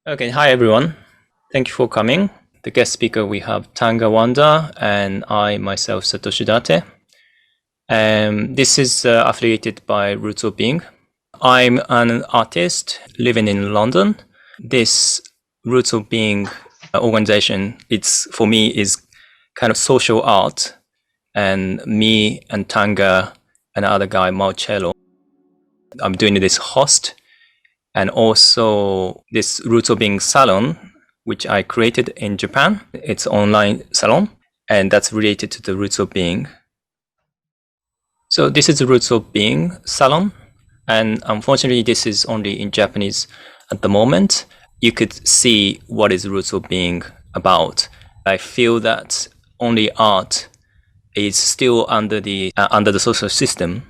Okay, hi everyone. Thank you for coming. The guest speaker we have Tanga Wanda and I myself Satoshi Date. This is affiliated by Roots of Being. I'm an artist living in London. This Roots of Being organization, it's for me is kind of social art, and me and Tanga and other guy Marcello, I'm doing this host and also this Roots of Being salon, which I created in Japan. It's online salon, and that's related to the Roots of Being. So this is the Roots of Being salon, and unfortunately, this is only in Japanese at the moment. You could see what is Roots of Being about. I feel that only art is still under the social system.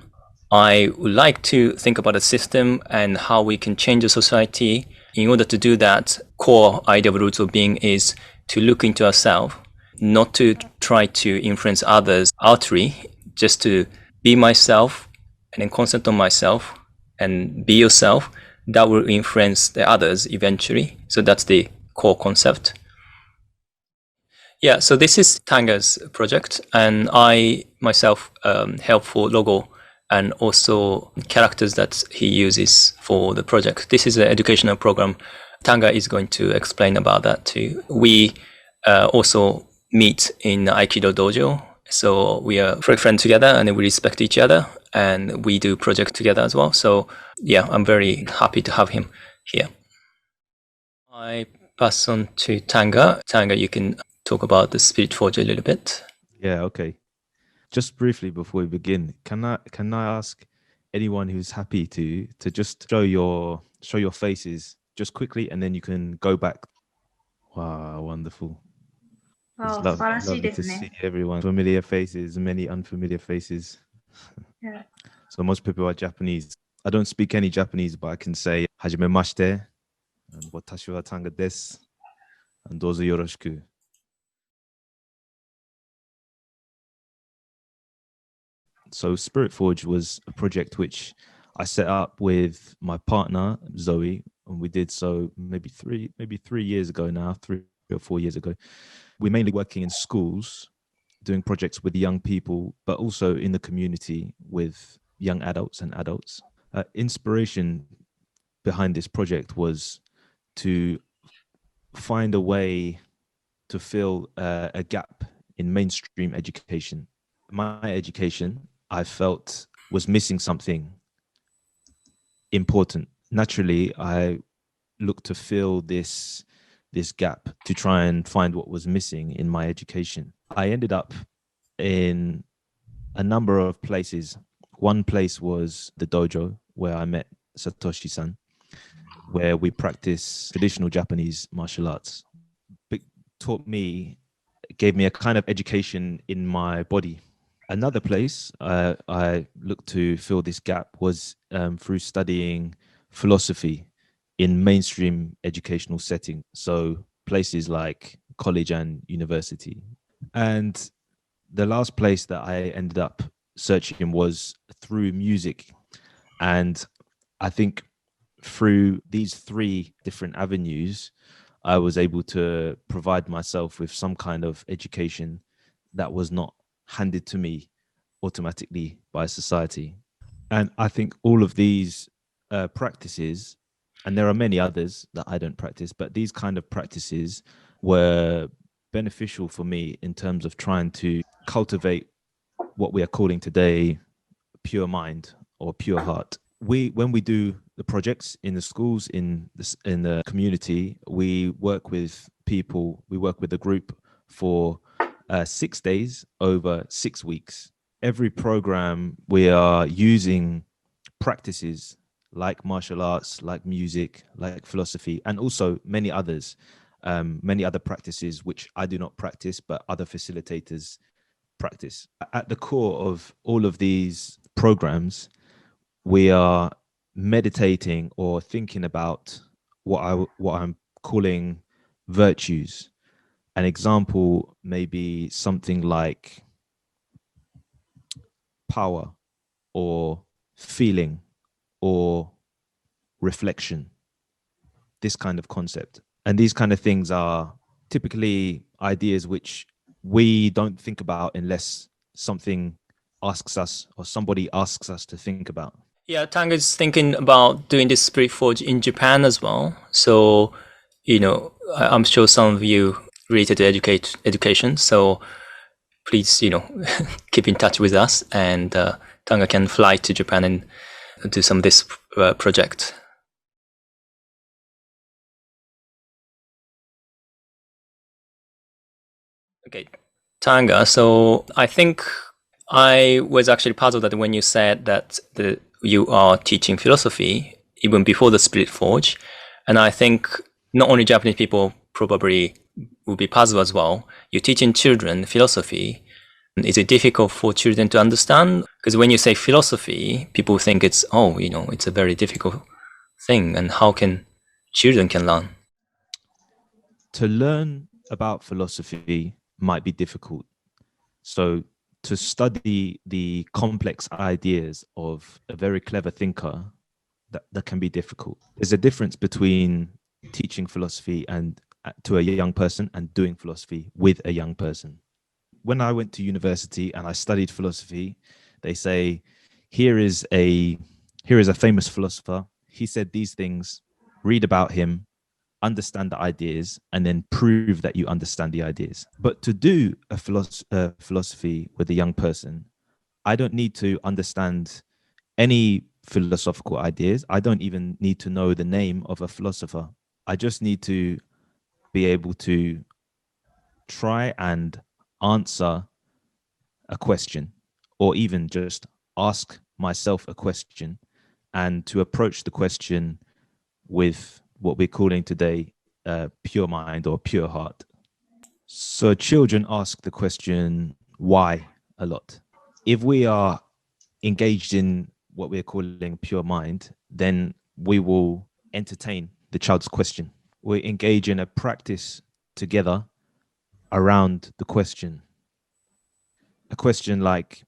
I would like to think about a system and how we can change the society. In order to do that, core idea of Roots of Being is to look into ourselves, not to try to influence others outwardly, just to be myself and then concentrate on myself and be yourself. That will influence the others eventually. So that's the core concept. Yeah, so this is Tanga's project, and I myself help for logo and also characters that he uses for the project. This is an educational program. Tanga is going to explain about that too. We also meet in Aikido dojo, so we are very friends together and we respect each other, and we do project together as well. So yeah, I'm very happy to have him here. I pass on to Tanga. Tanga, you can talk about the Spirit Forge a little bit. Yeah, okay. Just briefly before we begin, can I ask anyone who's happy to just show your faces just quickly, and then you can go back. Wow, wonderful. It's 素晴らしい lovely で to す see ね。 everyone. Familiar faces, many unfamiliar faces. Yeah. So most people are Japanese. I don't speak any Japanese, but I can say hajimemashite and watashi wa Tanga desu and dozo yoroshiku. So Spirit Forge was a project which I set up with my partner Zoe, and we did so maybe 3 years ago now, 3 or 4 years ago. We're mainly working in schools, doing projects with young people, but also in the community with young adults and adults. Inspiration behind this project was to find a way to fill a gap in mainstream education. My education, I felt, was missing something important. Naturally, I looked to fill this gap to try and find what was missing in my education. I ended up in a number of places. One place was the dojo where I met Satoshi-san, where we practice traditional Japanese martial arts. It taught me, gave me a kind of education in my body. Another place I looked to fill this gap was through studying philosophy in mainstream educational setting. So places like college and university. And the last place that I ended up searching was through music. And I think through these three different avenues, I was able to provide myself with some kind of education that was not handed to me automatically by society. And I think all of these practices, and there are many others that I don't practice, but these kind of practices were beneficial for me in terms of trying to cultivate what we are calling today pure mind or pure heart. When we do the projects in the schools, in the community, we work with people, we work with a group for 6 days over 6 weeks. Every program we are using practices like martial arts, like music, like philosophy, and also many other practices which I do not practice, but other facilitators practice. At the core of all of these programs, we are meditating or thinking about what I'm calling virtues. An example may be something like power or feeling or reflection, this kind of concept. And these kind of things are typically ideas which we don't think about unless something asks us or somebody asks us to think about. Yeah, Tanga is thinking about doing this Spirit Forge in Japan as well. So, I'm sure some of you related to education. So please, keep in touch with us, and Tanga can fly to Japan and do some of this project. Okay, Tanga. So I think I was actually puzzled that when you said that you are teaching philosophy even before the Spirit Forge, and I think not only Japanese people probably will be puzzled as well. You're teaching children philosophy. Is it difficult for children to understand? Because when you say philosophy, people think it's it's a very difficult thing, and how can children can learn? To learn about philosophy might be difficult. So to study the complex ideas of a very clever thinker, that can be difficult. There's a difference between teaching philosophy and to a young person and doing philosophy with a young person. When I went to university and I studied philosophy, they say, here is a famous philosopher. He said these things, read about him, understand the ideas, and then prove that you understand the ideas. But to do a philosophy with a young person, I don't need to understand any philosophical ideas. I don't even need to know the name of a philosopher. I just need to be able to try and answer a question, or even just ask myself a question, and to approach the question with what we're calling today pure mind or pure heart. So children ask the question why a lot. If we are engaged in what we're calling pure mind, then we will entertain the child's question. We engage in a practice together around the question. A question like,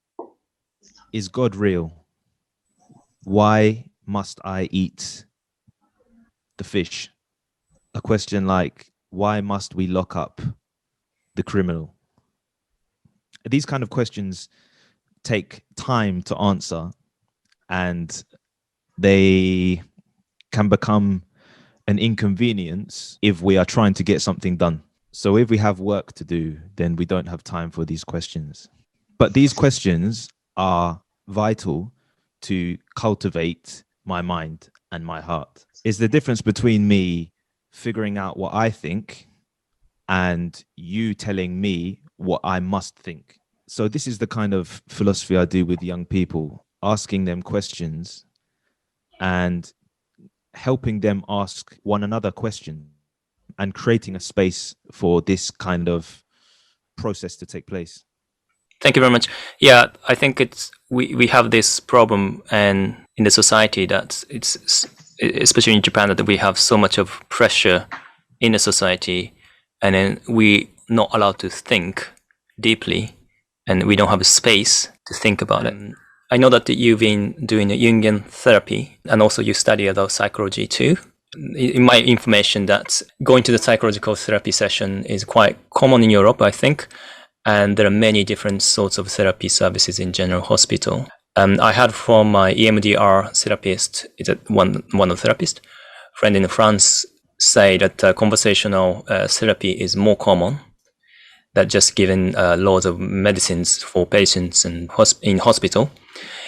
is God real? Why must I eat the fish? A question like, why must we lock up the criminal? These kind of questions take time to answer, and they can become an inconvenience if we are trying to get something done. So if we have work to do, then we don't have time for these questions. But these questions are vital to cultivate my mind and my heart. It's the difference between me figuring out what I think and you telling me what I must think. So this is the kind of philosophy I do with young people, asking them questions and helping them ask one another questions and creating a space for this kind of process to take place. Thank you very much. Yeah, I think it's we have this problem and in the society that it's especially in Japan that we have so much of pressure in the society, and then we not allowed to think deeply, and we don't have a space to think about it. I know that you've been doing a Jungian therapy, and also you study adult psychology too. In my information, that going to the psychological therapy session is quite common in Europe, I think. And there are many different sorts of therapy services in general hospital. I had from my EMDR therapist, is it one of the therapist friend in France, say that conversational therapy is more common than just giving loads of medicines for patients in hospital.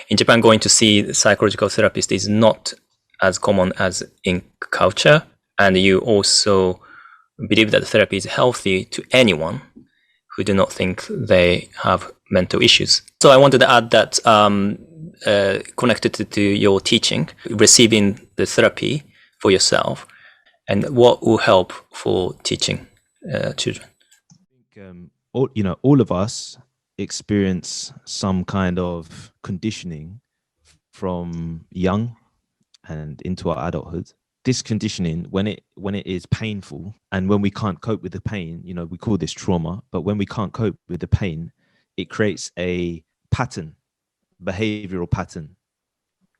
In Japan, going to see the psychological therapist is not as common as in culture, and you also believe that therapy is healthy to anyone who do not think they have mental issues. So I wanted to add that connected to your teaching, receiving the therapy for yourself, and what will help for teaching children. I think all of us experience some kind of conditioning from young and into our adulthood. This conditioning, when it is painful and when we can't cope with the pain, we call this trauma. But when we can't cope with the pain, it creates a pattern, behavioral pattern.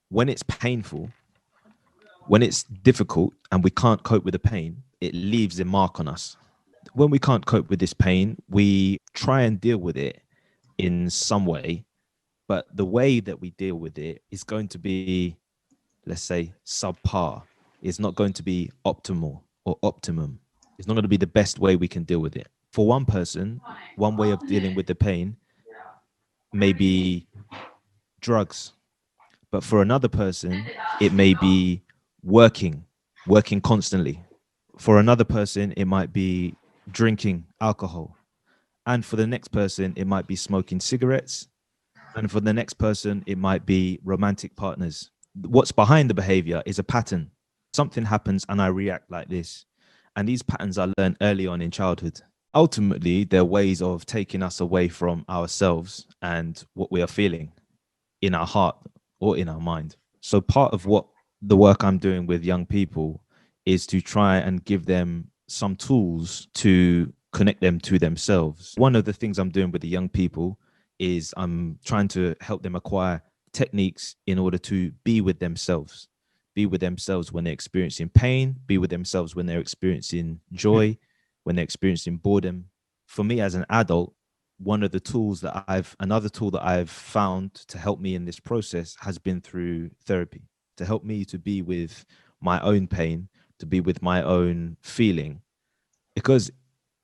When it's painful, when it's difficult and we can't cope with the pain, it leaves a mark on us. When we can't cope with this pain, we try and deal with it in some way, but the way that we deal with it is going to be, let's say, subpar. It's not going to be optimal or optimum. It's not going to be the best way we can deal with it. For one person, one way of dealing with the pain may be drugs, but for another person, it may be working constantly. For another person, it might be drinking alcohol. And for the next person, it might be smoking cigarettes. And for the next person, it might be romantic partners. What's behind the behavior is a pattern. Something happens and I react like this. And these patterns are learned early on in childhood. Ultimately, they're ways of taking us away from ourselves and what we are feeling in our heart or in our mind. So part of what the work I'm doing with young people is to try and give them some tools to connect them to themselves. One of the things I'm doing with the young people is I'm trying to help them acquire techniques in order to be with themselves when they're experiencing pain, be with themselves when they're experiencing joy, when they're experiencing boredom. For me as an adult, another tool that I've found to help me in this process has been through therapy, to help me to be with my own pain, to be with my own feeling. Because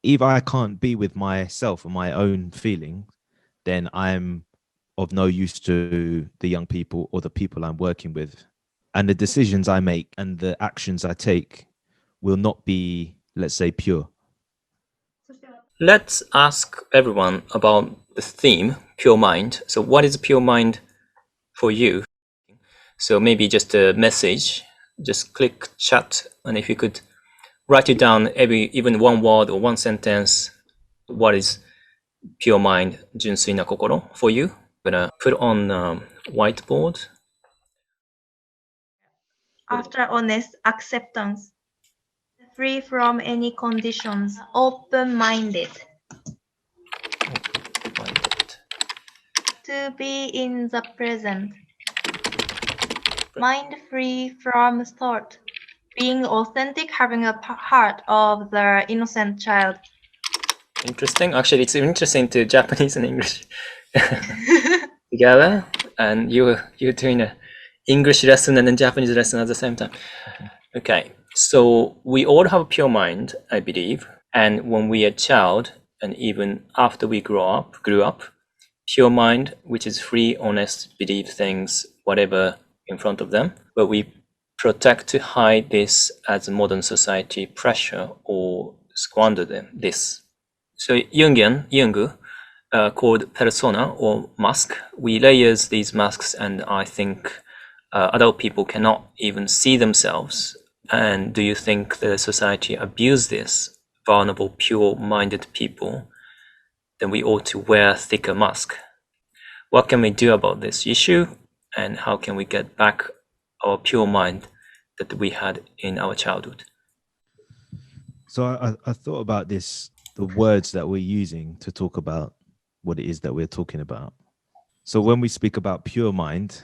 if I can't be with myself and my own feeling, then I'm of no use to the young people or the people I'm working with. And the decisions I make and the actions I take will not be, let's say, pure. Let's ask everyone about the theme, pure mind. So what is pure mind for you? So maybe just a message, just click chat, and if you could write it down, even one word or one sentence, what is pure mind, 純粋な心 for you? I'm gonna put on whiteboard. After honest acceptance, free from any conditions, open-minded, to be in the present, mind-free from thought, being authentic, having a heart of the innocent child. Interesting. Actually, it's interesting to Japanese and English together, and you're doing a English lesson and then Japanese lesson at the same time. Okay, so we all have a pure mind, I believe, and when we are a child, and even after we grew up, pure mind, which is free, honest, believe things, whatever in front of them, but we protect to hide this as a modern society pressure or squander this. So Jung called persona or mask. We layers these masks, and I think adult people cannot even see themselves. And do you think the society abuse this vulnerable, pure-minded people? Then we ought to wear thicker mask. What can we do about this issue, and how can we get back our pure mind that we had in our childhood? So I thought about this, the words that we're using to talk about what it is that we're talking about. So when we speak about pure mind,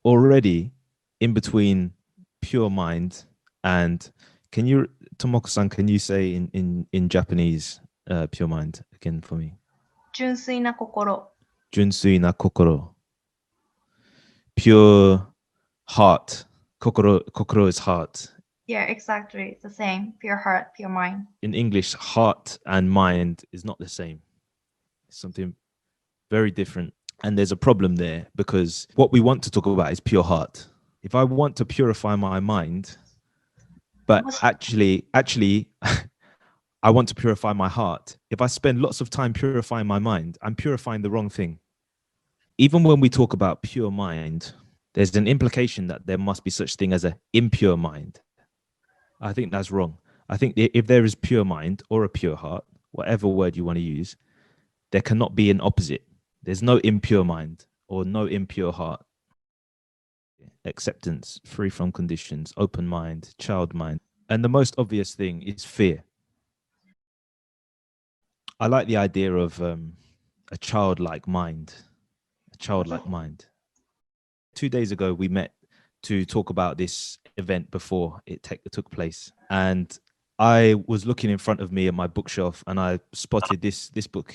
already in between pure mind and Tomoko-san, can you say in Japanese pure mind again for me? 純粋な心. 純粋な心. Pure heart. Kokoro is heart. Yeah, exactly. The same. Pure heart, pure mind. In English, heart and mind is not the same. It's something very different. And there's a problem there because what we want to talk about is pure heart. If I want to purify my mind, but actually, I want to purify my heart. If I spend lots of time purifying my mind, I'm purifying the wrong thing. Even when we talk about pure mind, there's an implication that there must be such thing as an impure mind. I think that's wrong. I think if there is pure mind or a pure heart, whatever word you want to use, there cannot be an opposite. There's no impure mind or no impure heart. Acceptance, free from conditions, open mind, child mind. And the most obvious thing is fear. I like the idea of a childlike mind. A childlike mind. 2 days ago, we met to talk about this event before it took place. And I was looking in front of me at my bookshelf and I spotted this book.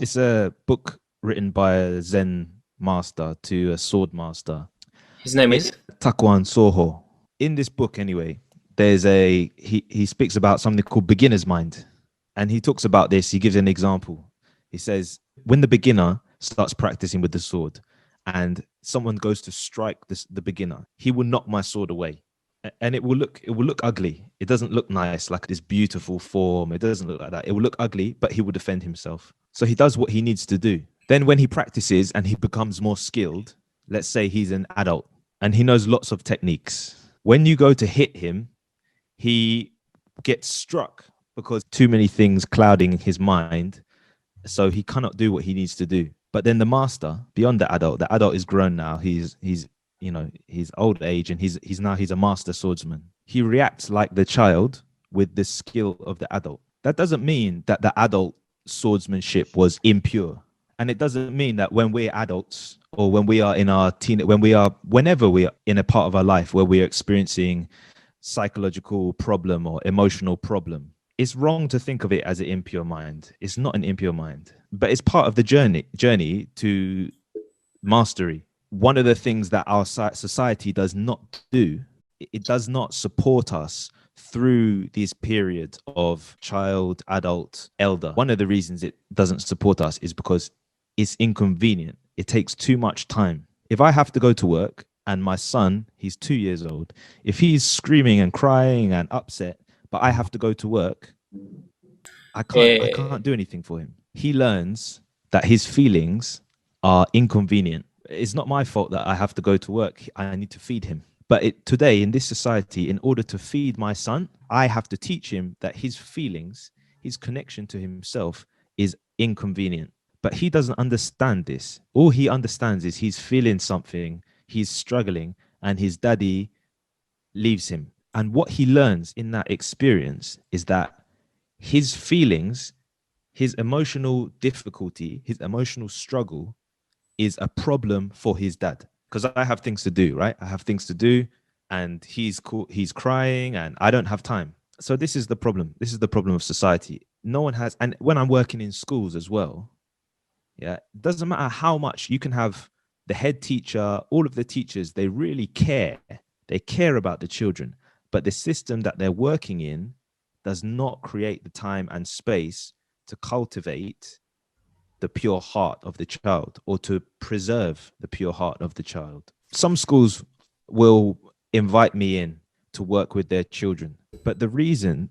It's a book written by a Zen master to a sword master. His name is? Takuan Soho. In this book, anyway, he speaks about something called beginner's mind. And he talks about this. He gives an example. He says, when the beginner starts practicing with the sword and someone goes to strike the beginner, he will knock my sword away. And it will look ugly. It doesn't look nice, like this beautiful form. It doesn't look like that. It will look ugly, but he will defend himself. So he does what he needs to do. Then when he practices and he becomes more skilled, let's say he's an adult and he knows lots of techniques. When you go to hit him, he gets struck because too many things clouding his mind. So he cannot do what he needs to do. But then the master, beyond the adult is grown now. He's old age and he's a master swordsman. He reacts like the child with the skill of the adult. That doesn't mean that the adult swordsmanship was impure. And it doesn't mean that when we're adults or when we are in our whenever we are in a part of our life where we are experiencing psychological problem or emotional problem, it's wrong to think of it as an impure mind. It's not an impure mind, but it's part of the journey to mastery. One of the things that our society does not do, it does not support us through these periods of child, adult, elder. One of the reasons it doesn't support us is because it's inconvenient. It takes too much time. If I have to go to work and my son, he's 2 years old, if he's screaming and crying and upset, but I have to go to work, I can't do anything for him. He learns that his feelings are inconvenient. It's not my fault that I have to go to work. I need to feed him. But today in this society, in order to feed my son, I have to teach him that his feelings, his connection to himself is inconvenient. But he doesn't understand this. All he understands is he's feeling something, he's struggling, and his daddy leaves him. And what he learns in that experience is that his feelings, his emotional difficulty, his emotional struggle is a problem for his dad. Because I have things to do, right? I have things to do and he's crying and I don't have time. So this is the problem. This is the problem of society. No one has, and when I'm working in schools as well, yeah, it doesn't matter how much you can have the head teacher, all of the teachers, they really care. They care about the children, but the system that they're working in does not create the time and space to cultivate the pure heart of the child or to preserve the pure heart of the child. Some schools will invite me in to work with their children, but the reason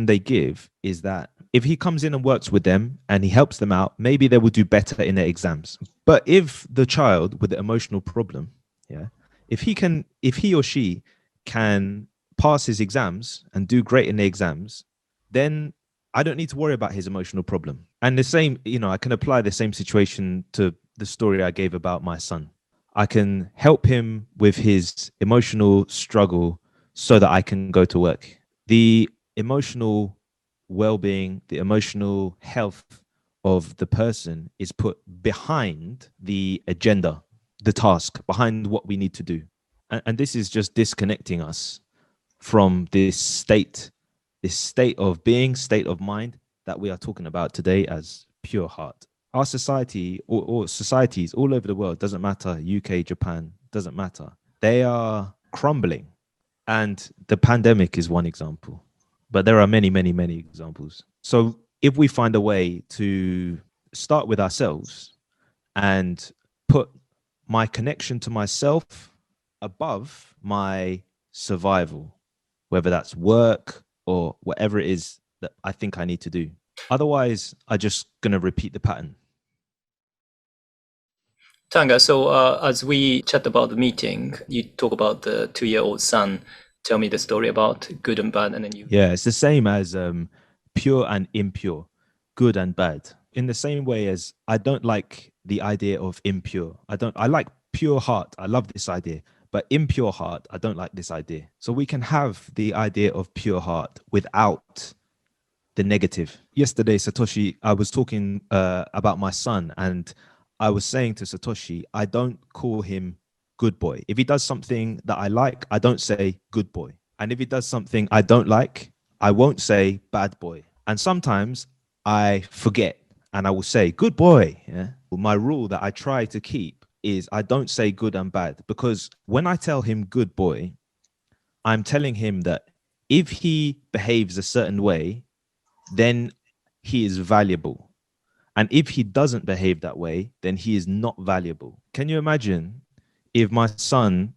they give is that if he comes in and works with them and he helps them out, maybe they will do better in their exams. But if the child with the emotional problem, yeah, if he or she can pass his exams and do great in the exams, then I don't need to worry about his emotional problem. And the same, I can apply the same situation to the story I gave about my son. I can help him with his emotional struggle so that I can go to work. The emotional well-being, the emotional health of the person is put behind the agenda, the task, behind what we need to do. And this is just disconnecting us from this state of being, state of mind that we are talking about today as pure heart. Our society or societies all over the world, doesn't matter, UK, Japan, doesn't matter. They are crumbling. And the pandemic is one example. But there are many, many, many examples. So if we find a way to start with ourselves and put my connection to myself above my survival, whether that's work or whatever it is that I think I need to do. Otherwise, I'm just going to repeat the pattern. Tanga, so as we chat about the meeting, you talk about the 2-year-old son. Tell me the story about good and bad, and then you... Yeah, it's the same as pure and impure, good and bad. In the same way as I don't like the idea of impure. I like pure heart. I love this idea. But impure heart, I don't like this idea. So we can have the idea of pure heart without the negative. Yesterday, Satoshi, I was talking about my son, and I was saying to Satoshi, I don't call him good boy. If he does something that I like, I don't say good boy. And if he does something I don't like, I won't say bad boy. And sometimes I forget and I will say good boy. Yeah. My rule that I try to keep is I don't say good and bad, because when I tell him good boy, I'm telling him that if he behaves a certain way, then he is valuable. And if he doesn't behave that way, then he is not valuable. Can you imagine if my son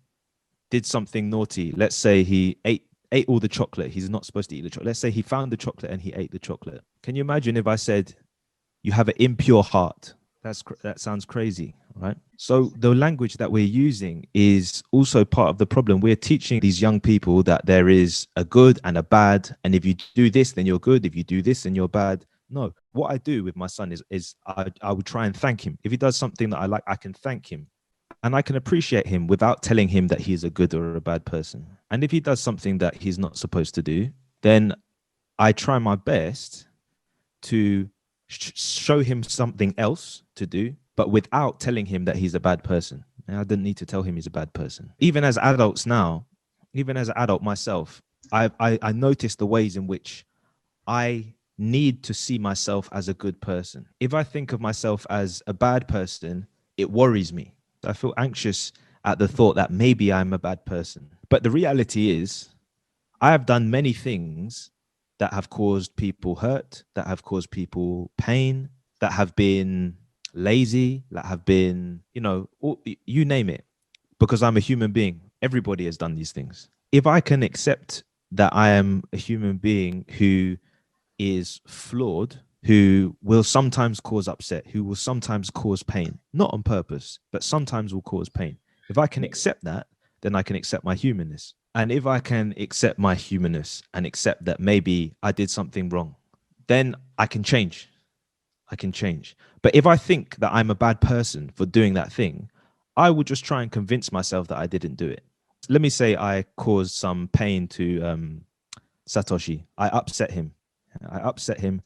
did something naughty? Let's say he ate all the chocolate. He's not supposed to eat the chocolate. Let's say he found the chocolate and he ate the chocolate. Can you imagine if I said, you have an impure heart? That sounds crazy, right? So the language that we're using is also part of the problem. We're teaching these young people that there is a good and a bad, and if you do this, then you're good. If you do this, then you're bad. No, what I do with my son is I would try and thank him. If he does something that I like, I can thank him. And I can appreciate him without telling him that he's a good or a bad person. And if he does something that he's not supposed to do, then I try my best to show him something else to do, but without telling him that he's a bad person. And I didn't need to tell him he's a bad person. Even as adults now, even as an adult myself, I notice the ways in which I need to see myself as a good person. If I think of myself as a bad person, it worries me. I feel anxious at the thought that maybe I'm a bad person. But the reality is, I have done many things that have caused people hurt, that have caused people pain, that have been lazy, that have been, you name it, because I'm a human being. Everybody has done these things. If I can accept that I am a human being who is flawed, who will sometimes cause upset, who will sometimes cause pain, not on purpose, but sometimes will cause pain. If I can accept that, then I can accept my humanness. And if I can accept my humanness and accept that maybe I did something wrong, then I can change. I can change. But if I think that I'm a bad person for doing that thing, I will just try and convince myself that I didn't do it. Let me say I caused some pain to Satoshi. I upset him.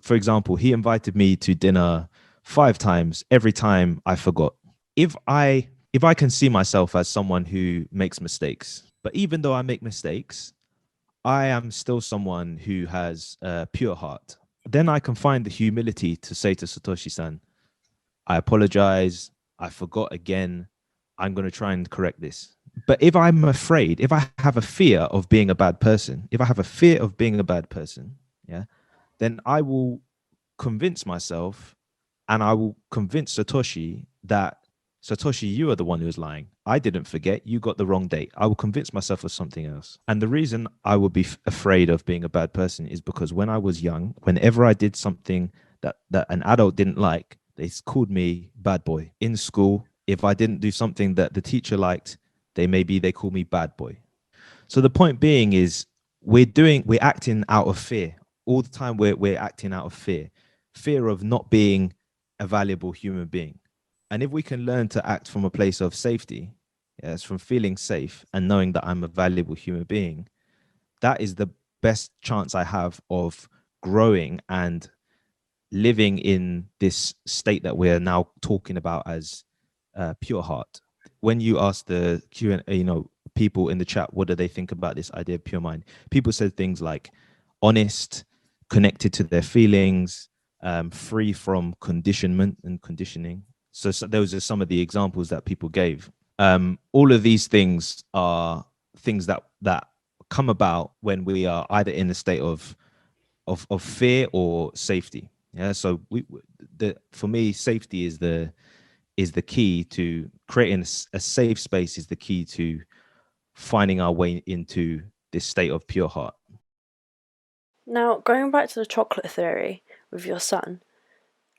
For example, he invited me to dinner 5 times. Every time I forgot. If I can see myself as someone who makes mistakes, but even though I make mistakes, I am still someone who has a pure heart, then I can find the humility to say to Satoshi-san, I apologize. I forgot again. I'm going to try and correct this. But if I'm afraid, if I have a fear of being a bad person, yeah, then I will convince myself and I will convince Satoshi that, Satoshi, you are the one who's lying. I didn't forget. You got the wrong date. I will convince myself of something else. And the reason I would be afraid of being a bad person is because when I was young, whenever I did something that an adult didn't like, they called me bad boy. In school, if I didn't do something that the teacher liked, they call me bad boy. So the point being is we're acting out of fear. All the time we're acting out of fear of not being a valuable human being. And if we can learn to act from a place of safety, yes, from feeling safe and knowing that I'm a valuable human being, that is the best chance I have of growing and living in this state that we're now talking about as pure heart. When you ask the Q&A, people in the chat, what do they think about this idea of pure mind? People said things like honest, connected to their feelings, free from conditionment and conditioning. So those are some of the examples that people gave. All of these things are things that come about when we are either in a state of fear or safety. Yeah. So for me, safety is the key to creating a safe space. Is the key to finding our way into this state of pure heart. Now, going back to the chocolate theory with your son,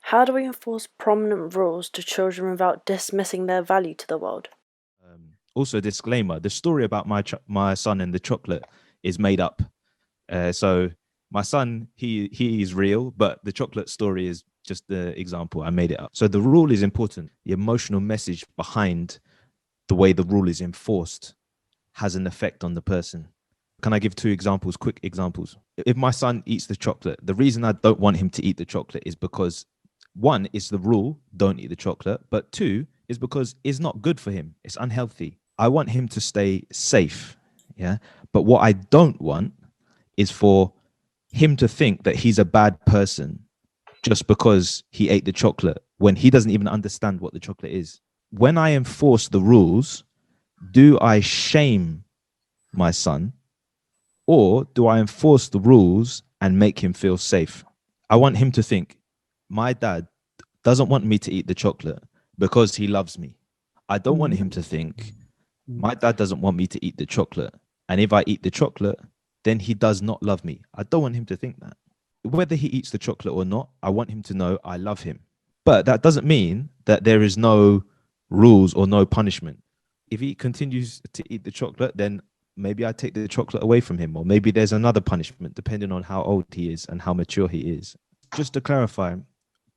how do we enforce prominent rules to children without dismissing their value to the world? Also, disclaimer: the story about my son and the chocolate is made up. So my son, he is real, but the chocolate story is just the example. I made it up. So the rule is important. The emotional message behind the way the rule is enforced has an effect on the person. Can I give 2 examples, quick examples? If my son eats the chocolate, the reason I don't want him to eat the chocolate is because 1 is the rule, don't eat the chocolate, but 2 is because it's not good for him. It's unhealthy. I want him to stay safe. Yeah. But what I don't want is for him to think that he's a bad person just because he ate the chocolate when he doesn't even understand what the chocolate is. When I enforce the rules, do I shame my son, or do I enforce the rules and make him feel safe? I want him to think, my dad doesn't want me to eat the chocolate because he loves me. I don't want him to think, my dad doesn't want me to eat the chocolate, and if I eat the chocolate, then he does not love me. I don't want him to think that. Whether he eats the chocolate or not, I want him to know I love him. But that doesn't mean that there is no rules or no punishment. If he continues to eat the chocolate, then maybe I take the chocolate away from him, or maybe there's another punishment depending on how old he is and how mature he is. Just to clarify,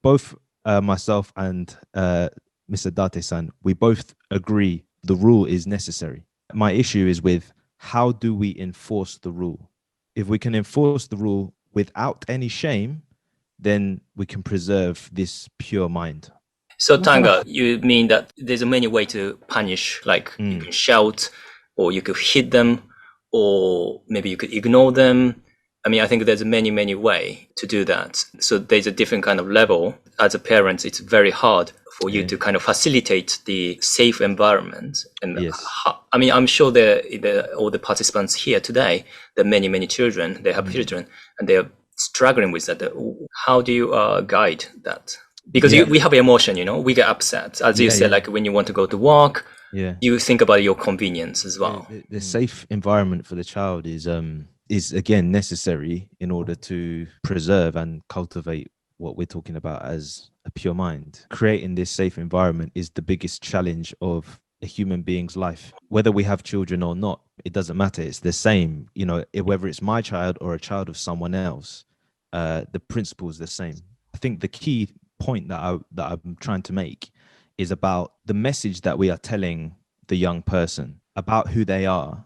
both myself and Mr. Date-san, we both agree the rule is necessary. My issue is with how do we enforce the rule? If we can enforce the rule without any shame, then we can preserve this pure mind. So Tanga, you mean that there's a many way to punish, like you can shout, or you could hit them, or maybe you could ignore them. I mean, I think there's many way to do that. So there's a different kind of level. As a parent, it's very hard for you to kind of facilitate the safe environment. And Yes. I mean, I'm sure all the participants here today, there are many children, they have children, and they are struggling with that. How do you guide that? Because we have emotion, we get upset. As you said, like when you want to go to work, you think about your convenience as well. The safe environment for the child is again necessary in order to preserve and cultivate what we're talking about as a pure mind. Creating this safe environment is the biggest challenge of a human being's life. Whether we have children or not, it doesn't matter. It's the same, whether it's my child or a child of someone else, the principle is the same. I think the key point that I'm trying to make is about the message that we are telling the young person about who they are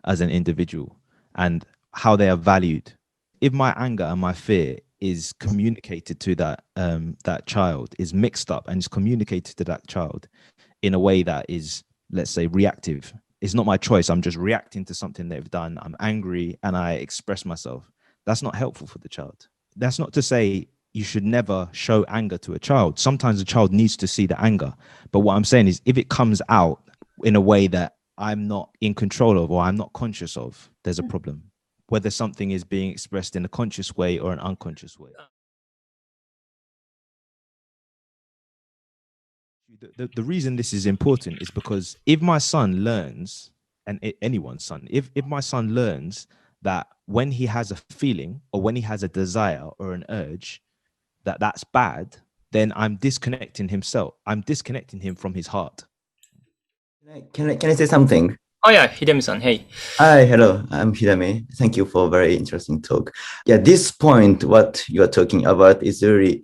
as an individual and how they are valued. If my anger and my fear is communicated to that child, is mixed up and is communicated to that child in a way that is, let's say, reactive. It's not my choice. I'm just reacting to something they've done. I'm angry and I express myself. That's not helpful for the child. That's not to say you should never show anger to a child. Sometimes a child needs to see the anger. But what I'm saying is if it comes out in a way that I'm not in control of or I'm not conscious of, there's a problem. Whether something is being expressed in a conscious way or an unconscious way. The reason this is important is because if my son learns, and anyone's son, if my son learns that when he has a feeling or when he has a desire or an urge, that's bad, then I'm disconnecting him from his heart. Can I say something? Oh yeah, Hidemi-san, hey. Hi, hello, I'm Hidemi. Thank you for a very interesting talk. Yeah, this point, what you are talking about is very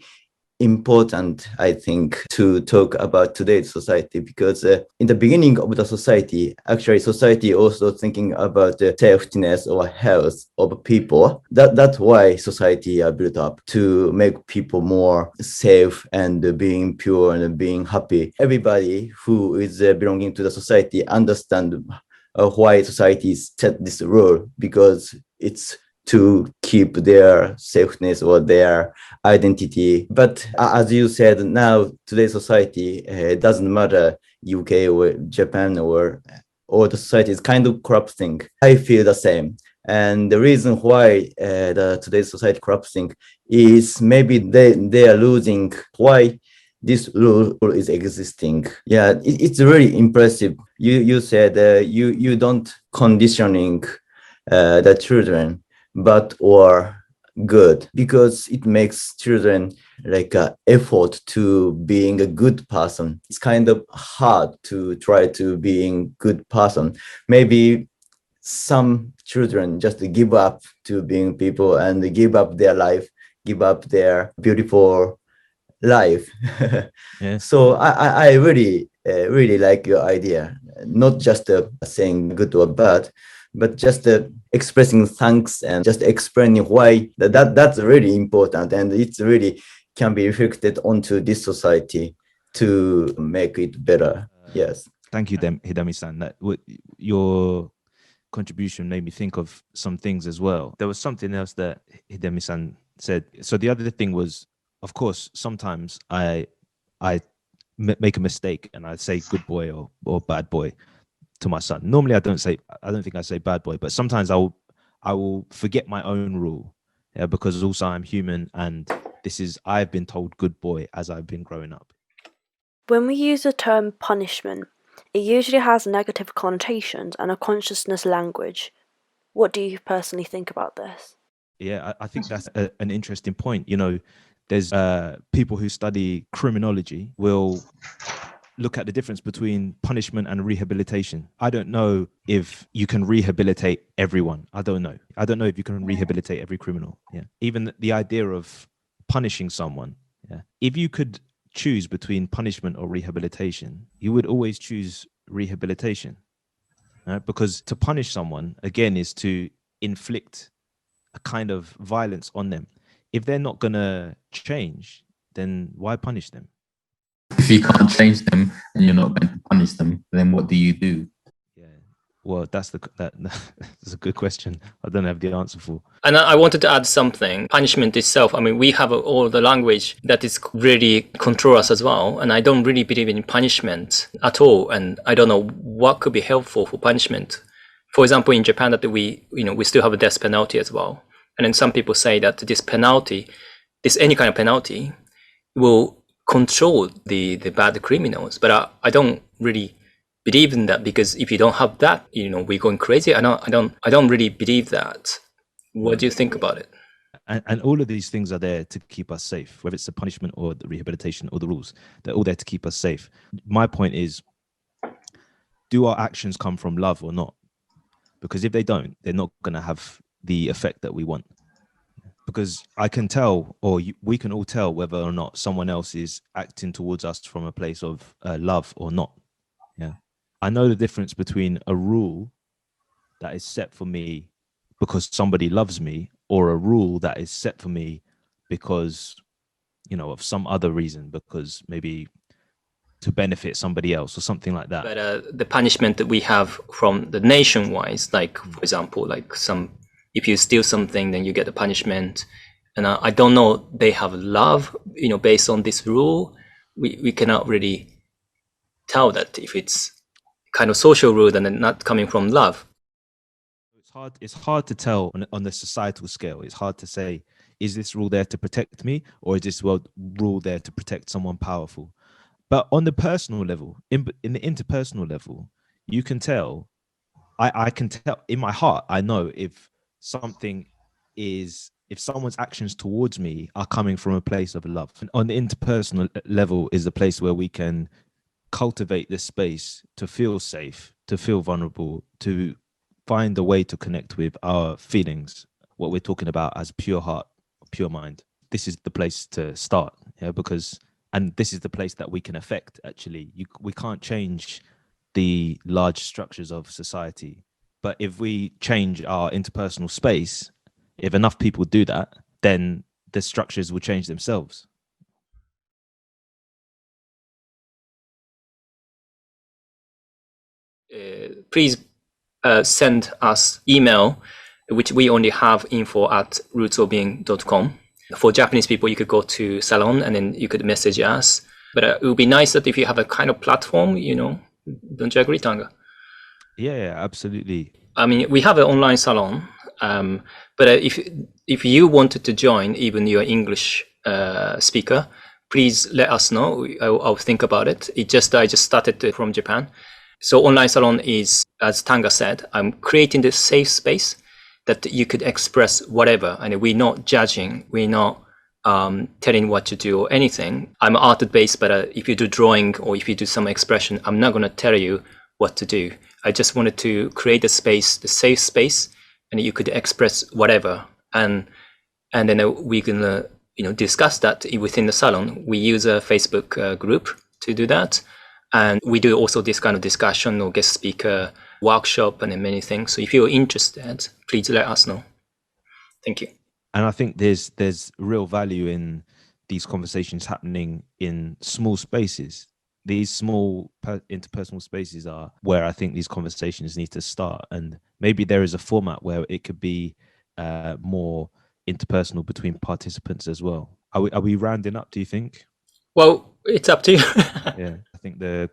important, I think, to talk about today's society, because in the beginning of the society, actually society also thinking about the safetyness or health of people. That's why society are built up to make people more safe and being pure and being happy. Everybody who is belonging to the society understand why society set this rule, because it's to keep their safeness or their identity. But as you said, now today's society, it doesn't matter UK or Japan or the society is kind of corrupting. I feel the same. And the reason why today's society corrupting is maybe they are losing why this rule is existing. Yeah, it's really impressive. You said you don't conditioning the children, but or good, because it makes children like an effort to being a good person. It's kind of hard to try to being good person. Maybe some children just give up to being people and give up their life, give up their beautiful life. Yeah. So I really like your idea, not just saying good or bad, but just expressing thanks and just explaining why that's really important, and it's really can be reflected onto this society to make it better. Yes. Thank you, Hidemi-san. That your contribution made me think of some things as well. There was something else that Hidemi-san said. So the other thing was, of course, sometimes I make a mistake and I say good boy or bad boy to my son. Normally I don't think I say bad boy, but sometimes I will forget my own rule, because also I'm human, and I've been told good boy as I've been growing up. When we use the term punishment, it usually has negative connotations and a consciousness language. What do you personally think about this? Yeah, I think that's an interesting point. There's people who study criminology will look at the difference between punishment and rehabilitation. I don't know if you can rehabilitate everyone. I don't know if you can rehabilitate every criminal. Yeah. Even the idea of punishing someone. Yeah. If you could choose between punishment or rehabilitation, you would always choose rehabilitation. Right? Because to punish someone, again, is to inflict a kind of violence on them. If they're not going to change, then why punish them? If you can't change them and you're not going to punish them, then what do you do? Yeah, well, that's a good question. I don't have the answer for. And I wanted to add something. Punishment itself, I mean, we have all the language that is really control us as well. And I don't really believe in punishment at all. And I don't know what could be helpful for punishment. For example, in Japan, that we still have a death penalty as well. And then some people say that any kind of penalty will control the bad criminals. But I don't really believe in that, because if you don't have that, we're going crazy. I don't really believe that. What do you think about it? And all of these things are there to keep us safe, whether it's the punishment or the rehabilitation or the rules. They're all there to keep us safe. My point is, do our actions come from love or not? Because if they don't, they're not going to have the effect that we want. Because I can tell, or we can all tell, whether or not someone else is acting towards us from a place of love or not. Yeah, I know the difference between a rule that is set for me because somebody loves me, or a rule that is set for me because, of some other reason, because maybe to benefit somebody else or something like that. But the punishment that we have from the nation-wise, like, for example, if you steal something, then you get a punishment. And I don't know, they have love, based on this rule. We cannot really tell that if it's kind of social rule and not coming from love. It's hard to tell on the societal scale. It's hard to say, is this rule there to protect me, or is this rule there to protect someone powerful? But on the personal level, in the interpersonal level, you can tell, I can tell in my heart, I know if someone's actions towards me are coming from a place of love. And on the interpersonal level is the place where we can cultivate this space to feel safe, to feel vulnerable, to find a way to connect with our feelings, what we're talking about as pure heart, pure mind. This is the place to start, and this is the place that we can affect, actually. We can't change the large structures of society, but if we change our interpersonal space, if enough people do that, then the structures will change themselves. Please send us email, which we only have info@rootsofbeing.com. For Japanese people, you could go to Salon and then you could message us. But it would be nice that if you have a kind of platform, don't you agree, Tanga? Yeah, absolutely. I mean, we have an online salon, but if you wanted to join, even you're English speaker, please let us know. I'll think about it. I just started from Japan. So online salon is, as Tanga said, I'm creating this safe space that you could express whatever, and we're not judging, we're not telling what to do or anything. I'm art-based, but if you do drawing or if you do some expression, I'm not going to tell you what to do. I just wanted to create a space, the safe space, and you could express whatever, and then we can discuss that within the salon. We use a Facebook group to do that, and we do also this kind of discussion or guest speaker workshop and many things. So if you're interested, please let us know. Thank you. And I think there's real value in these conversations happening in small spaces. these small interpersonal spaces are where I think these conversations need to start. And maybe there is a format where it could be more interpersonal between participants as well. Are we rounding up, do you think? Well, it's up to you. Yeah, I think the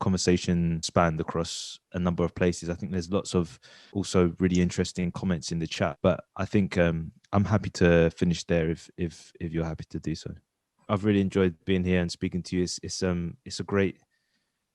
conversation spanned across a number of places. I think there's lots of also really interesting comments in the chat, but I think I'm happy to finish there if you're happy to do so. I've really enjoyed being here and speaking to you. It's a great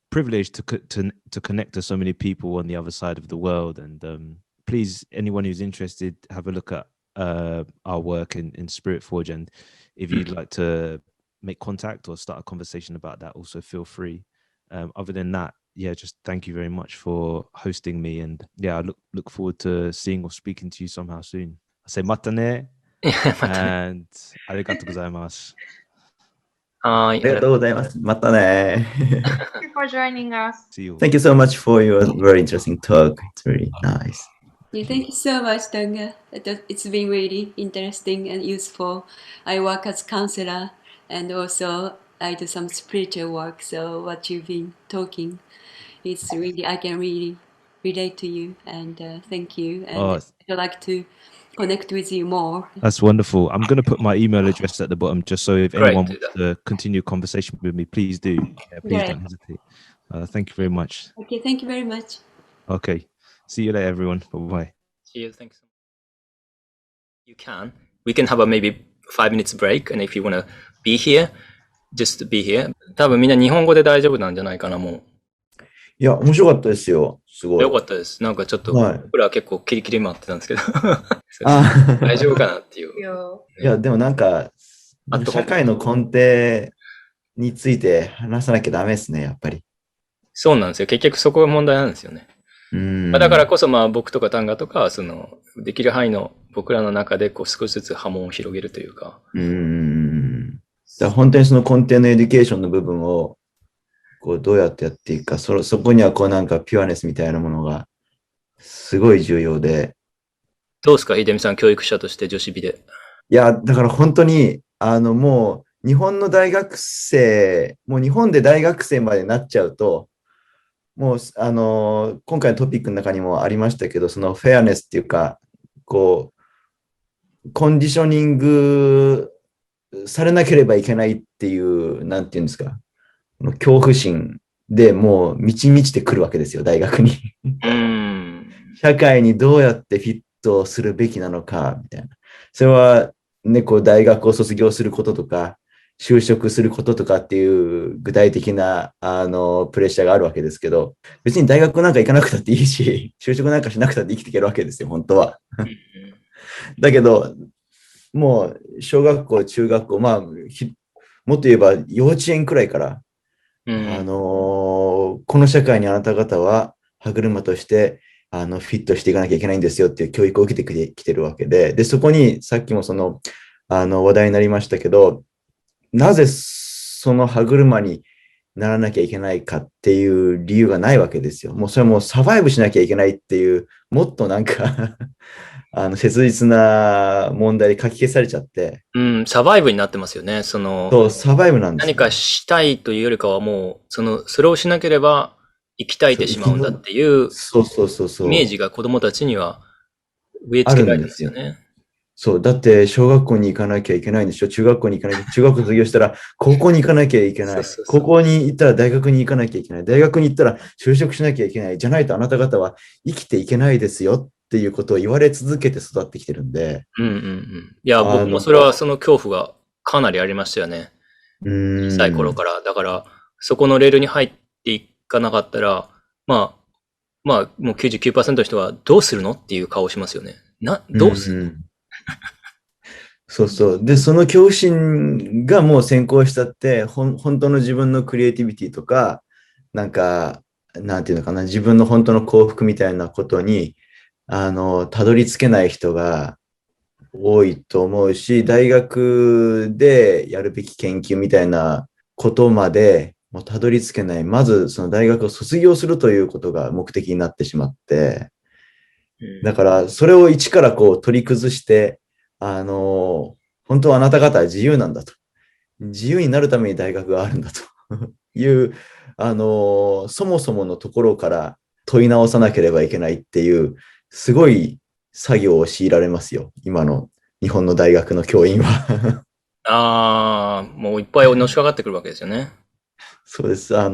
privilege to connect to so many people on the other side of the world. And please, anyone who's interested, have a look at our work in Spirit Forge. And if you'd like to make contact or start a conversation about that, also feel free. Other than that, yeah, just thank you very much for hosting me. And yeah, I look forward to seeing or speaking to you somehow soon. I say mata ne and arigatou gozaimasu. ありがとうございます。またね。 Thank you for joining us. See you. Thank you so much for your very interesting talk. It's really nice. Yeah, thank you so much, Tanga. It's been really interesting and useful. I work as counselor and also I do some spiritual work. So what you've been talking, it's really, I can really relate to you and thank you. And I'd like to connect with you more. That's wonderful. I'm going to put my email address at the bottom just so if Great, anyone do wants to continue conversation with me, please do. Yeah, please Great. don't hesitate. Thank you very much. Okay, thank you very much. Okay. See you later, everyone. Bye-bye. See you. Thanks. You can. We can have a maybe 5 minutes break, and if you want to be here, just be here. 多分みんな日本語で大丈夫なんじゃないかな、もいや、面白かったですよ。すごう。い。よかったです。なんかちょっと、はい僕らは結構キリキリ回ってたんですけど、あ大丈夫かなっていう。いや、でもなんか、あと社会の根底について話さなきゃダメですね、やっぱり。そうなんですよ。結局そこが問題なんですよね。まあ、だからこそ僕とかタンガとかはできる範囲の僕らの中で少しずつ波紋を広げるというか。だから本当にその根底のエデュケーションの部分をどうやってやっていくか、そこにはなんかピュアネスみたいなものがすごい重要で。どうですか、秀美さん、教育者として女子美で。いや、だから本当に、もう日本の大学生、もう日本で大学生までなっちゃうと、もう、今回のトピックの中にもありましたけど、そのフェアネスっていうか、コンディショニングされなければいけないっていう、なんていうんですか、恐怖心でもう満ち満ちてくるわけですよ、大学に。社会にどうやってフィットするべきなのか、みたいな。それは、ね、大学を卒業することとか、就職することとかっていう具体的なプレッシャーがあるわけですけど、別に大学なんか行かなくたっていいし、就職なんかしなくたって生きていけるわけですよ、本当は。だけど、もう小学校、中学校、もっと言えば幼稚園くらいから、この社会にあなた方は歯車としてフィットしていかなきゃいけないんですよっていう教育を受けてきてるわけで、そこにさっきも話題になりましたけど、なぜその歯車にならなきゃいけないかっていう理由がないわけですよ。もうそれもサバイブしなきゃいけないっていう、もっとなんか切実な問題で書き消されちゃって。サバイブになってますよね。そう、サバイブなんですよ。何かしたいというよりかはもう、それをしなければ生き絶えてしまうんだっていう、イメージが子供たちには植え付けられてますよね。そう、だって小学校に行かなきゃいけないんでしょ。中学校に行かなきゃ、中学校卒業したら高校に行かなきゃいけない。高校に行ったら大学に行かなきゃいけない。大学に行ったら就職しなきゃいけない。じゃないとあなた方は生きていけないですよっていうことを言われ続けて育ってきてるんで。いや、僕もそれはその恐怖がかなりありましたよね。小さい頃から。だから、そこのレールに入っていかなかったら、もう 99% の人はどうするのっていう顔をしますよね。どうするのそうそう。で、その恐怖心がもう先行したって、本当の自分のクリエイティビティとか、なんか、なんていうのかな、自分の本当の幸福みたいなことに、たどり着けない人が多いと思うし、大学でやるべき研究みたいなことまでもうたどり着けない。まず、その大学を卒業するということが目的になってしまって、だから、それを一から取り崩して、本当はあなた方は自由なんだと。自由になるために大学があるんだという、そもそものところから問い直さなければいけないっていう、すごい作業を強いられますよ。今の日本の大学の教員は。もういっぱいのしかかってくるわけですよね。そうです。な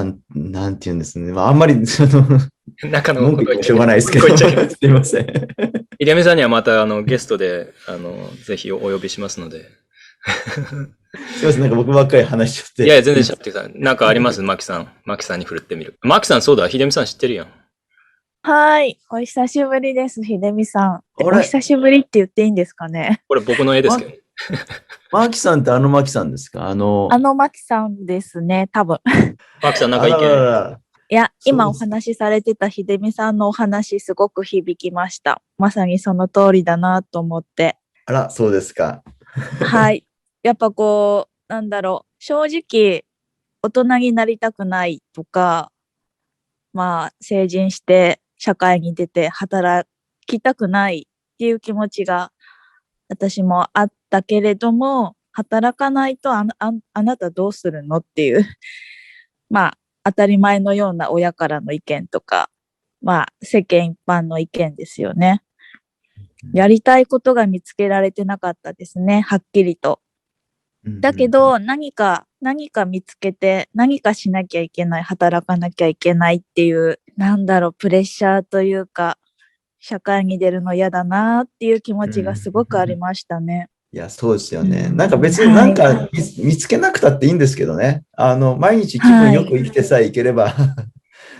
んて言うんですね。まあ、あんまり、中の文句言ってもしょうがないですけど、ここ言っちゃいますすいません。秀美さんにはまたゲストでぜひお呼びしますので。すいません、なんか僕ばっかり話しちゃって。いや、全然しゃってください。なんかありますマキさん。マキさんに振るってみる。マキさん、そうだ、秀美さん知ってるやん。はい。お久しぶりです、秀美さん。あれお久しぶりって言っていいんですかね。これ僕の絵ですけど。マキさんってマキさんですか？あのマキさんですね、多分。マキさん、なんか意あらら見。らいや、今おそうです話しされてた秀美さんのお話、すごく響きました。まさにその通りだなと思って。あら、そうですか。はい。やっぱこう、なんだろう、正直、大人になりたくないとか、まあ、成人して社会に出て働きたくないっていう気持ちが私もあったけれども、働かないとあなたどうするのっていう、まあ、当たり前のような親からの意見とか、まあ、世間一般の意見ですよね。やりたいことが見つけられてなかったですね、はっきりと。だけど、何か見つけて、何かしなきゃいけない、働かなきゃいけないっていう、なんだろう、プレッシャーというか、社会に出るの嫌だなっていう気持ちがすごくありましたね。いや、そうですよね。なんか別になんか見つけなくたっていいんですけどね。毎日気分よく生きてさえいければ、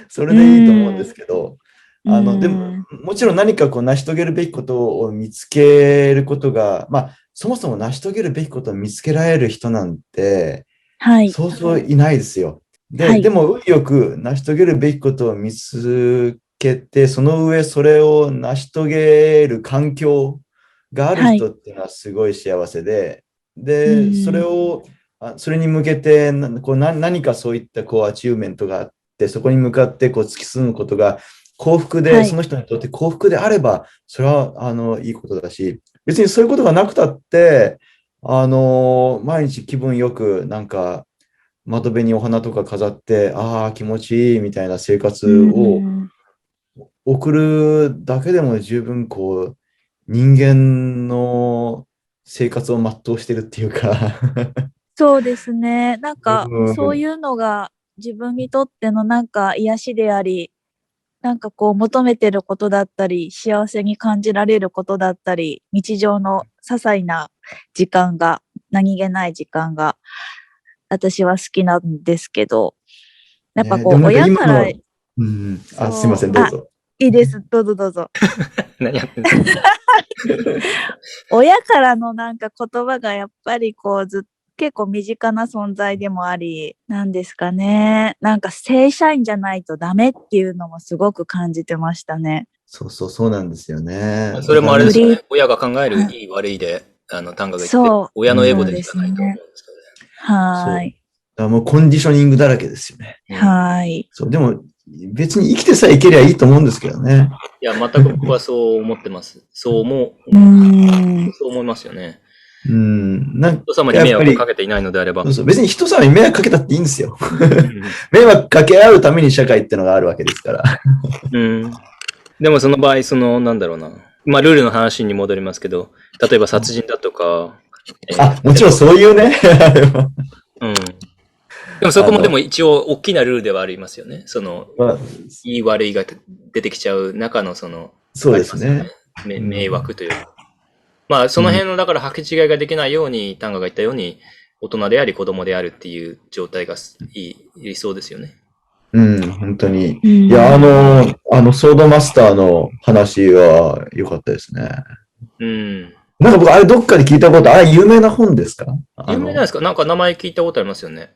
それでいいと思うんですけど、でも、もちろん何かこう成し遂げるべきことを見つけることが、まあ、そもそも成し遂げるべきことを見つけられる人なんて、そうそういないですよ。でも、運よく成し遂げるべきことを見つけて、その上それを成し遂げる環境がある人っていうのはすごい幸せで、それに向けて何かそういったこうアチューメントがあって、そこに向かってこう突き進むことが幸福で、その人にとって幸福であれば、それはいいことだし、別にそういうことがなくたって、毎日気分よくなんか窓辺にお花とか飾って、ああ、気持ちいいみたいな生活を送るだけでも十分こう、人間の生活を全うしてるっていうかそうですね。なんか、そういうのが自分にとってのなんか癒しであり、なんかこう求めてることだったり、幸せに感じられることだったり、日常の些細な時間が、何気ない時間が、私は好きなんですけど、やっぱこう、親から、すいません、どうぞ。いいです、どうぞどうぞ。何やってんですか親からのなんか言葉がやっぱりこう結構身近な存在でもあり、なんですかね。なんか正社員じゃないとダメっていうのもすごく感じてましたね。そうなんですよね。それもあれですよね。親が考えるいい悪いで、単価が言って、親のエゴでいかないと思うんですけどね。はい。だからもうコンディショニングだらけですよね。はい。でも別に生きてさえいけりゃいいと思うんですけどね。いや、全く僕はそう思ってます。そう思いますよね。人様に迷惑をかけていないのであれば。別に人様に迷惑かけたっていいんですよ。迷惑かけ合うために社会ってのがあるわけですから。でもその場合、なんだろうな。まあ、ルールの話に戻りますけど、例えば殺人だとか。もちろんそういうね。でもそこもでも一応大きなルールではありますよね。いい悪いが出てきちゃう中のそうですね。迷惑というか。まあ、その辺の、だから履き違いができないように、丹賀が言ったように、大人であり子供であるっていう状態が理想ですよね。本当に。いや、ソードマスターの話は良かったですね。なんか僕、あれどっかで聞いたこと、あれ有名な本ですか？有名なんですか？なんか名前聞いたことありますよね。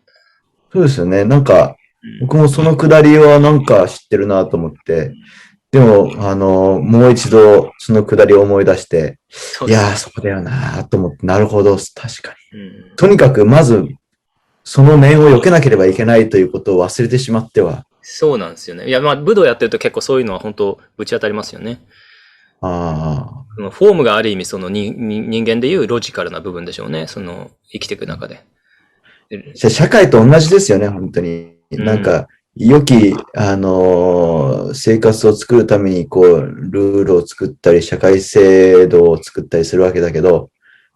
そうですよね。なんか、僕もそのくだりはなんか知ってるなと思って、でも、もう一度そのくだりを思い出して、いやー、そうだよなと思って、なるほど、確かに。とにかく、まず、その面を避けなければいけないということを忘れてしまっては。そうなんですよね。いや、まあ、武道やってると結構そういうのは本当ぶち当たりますよね。フォームがある意味、人間でいうロジカルな部分でしょうね。生きていく中で。社会と同じですよね、本当に。なんか、良き、生活を作るために、こう、ルールを作ったり、社会制度を作ったりするわけだけど、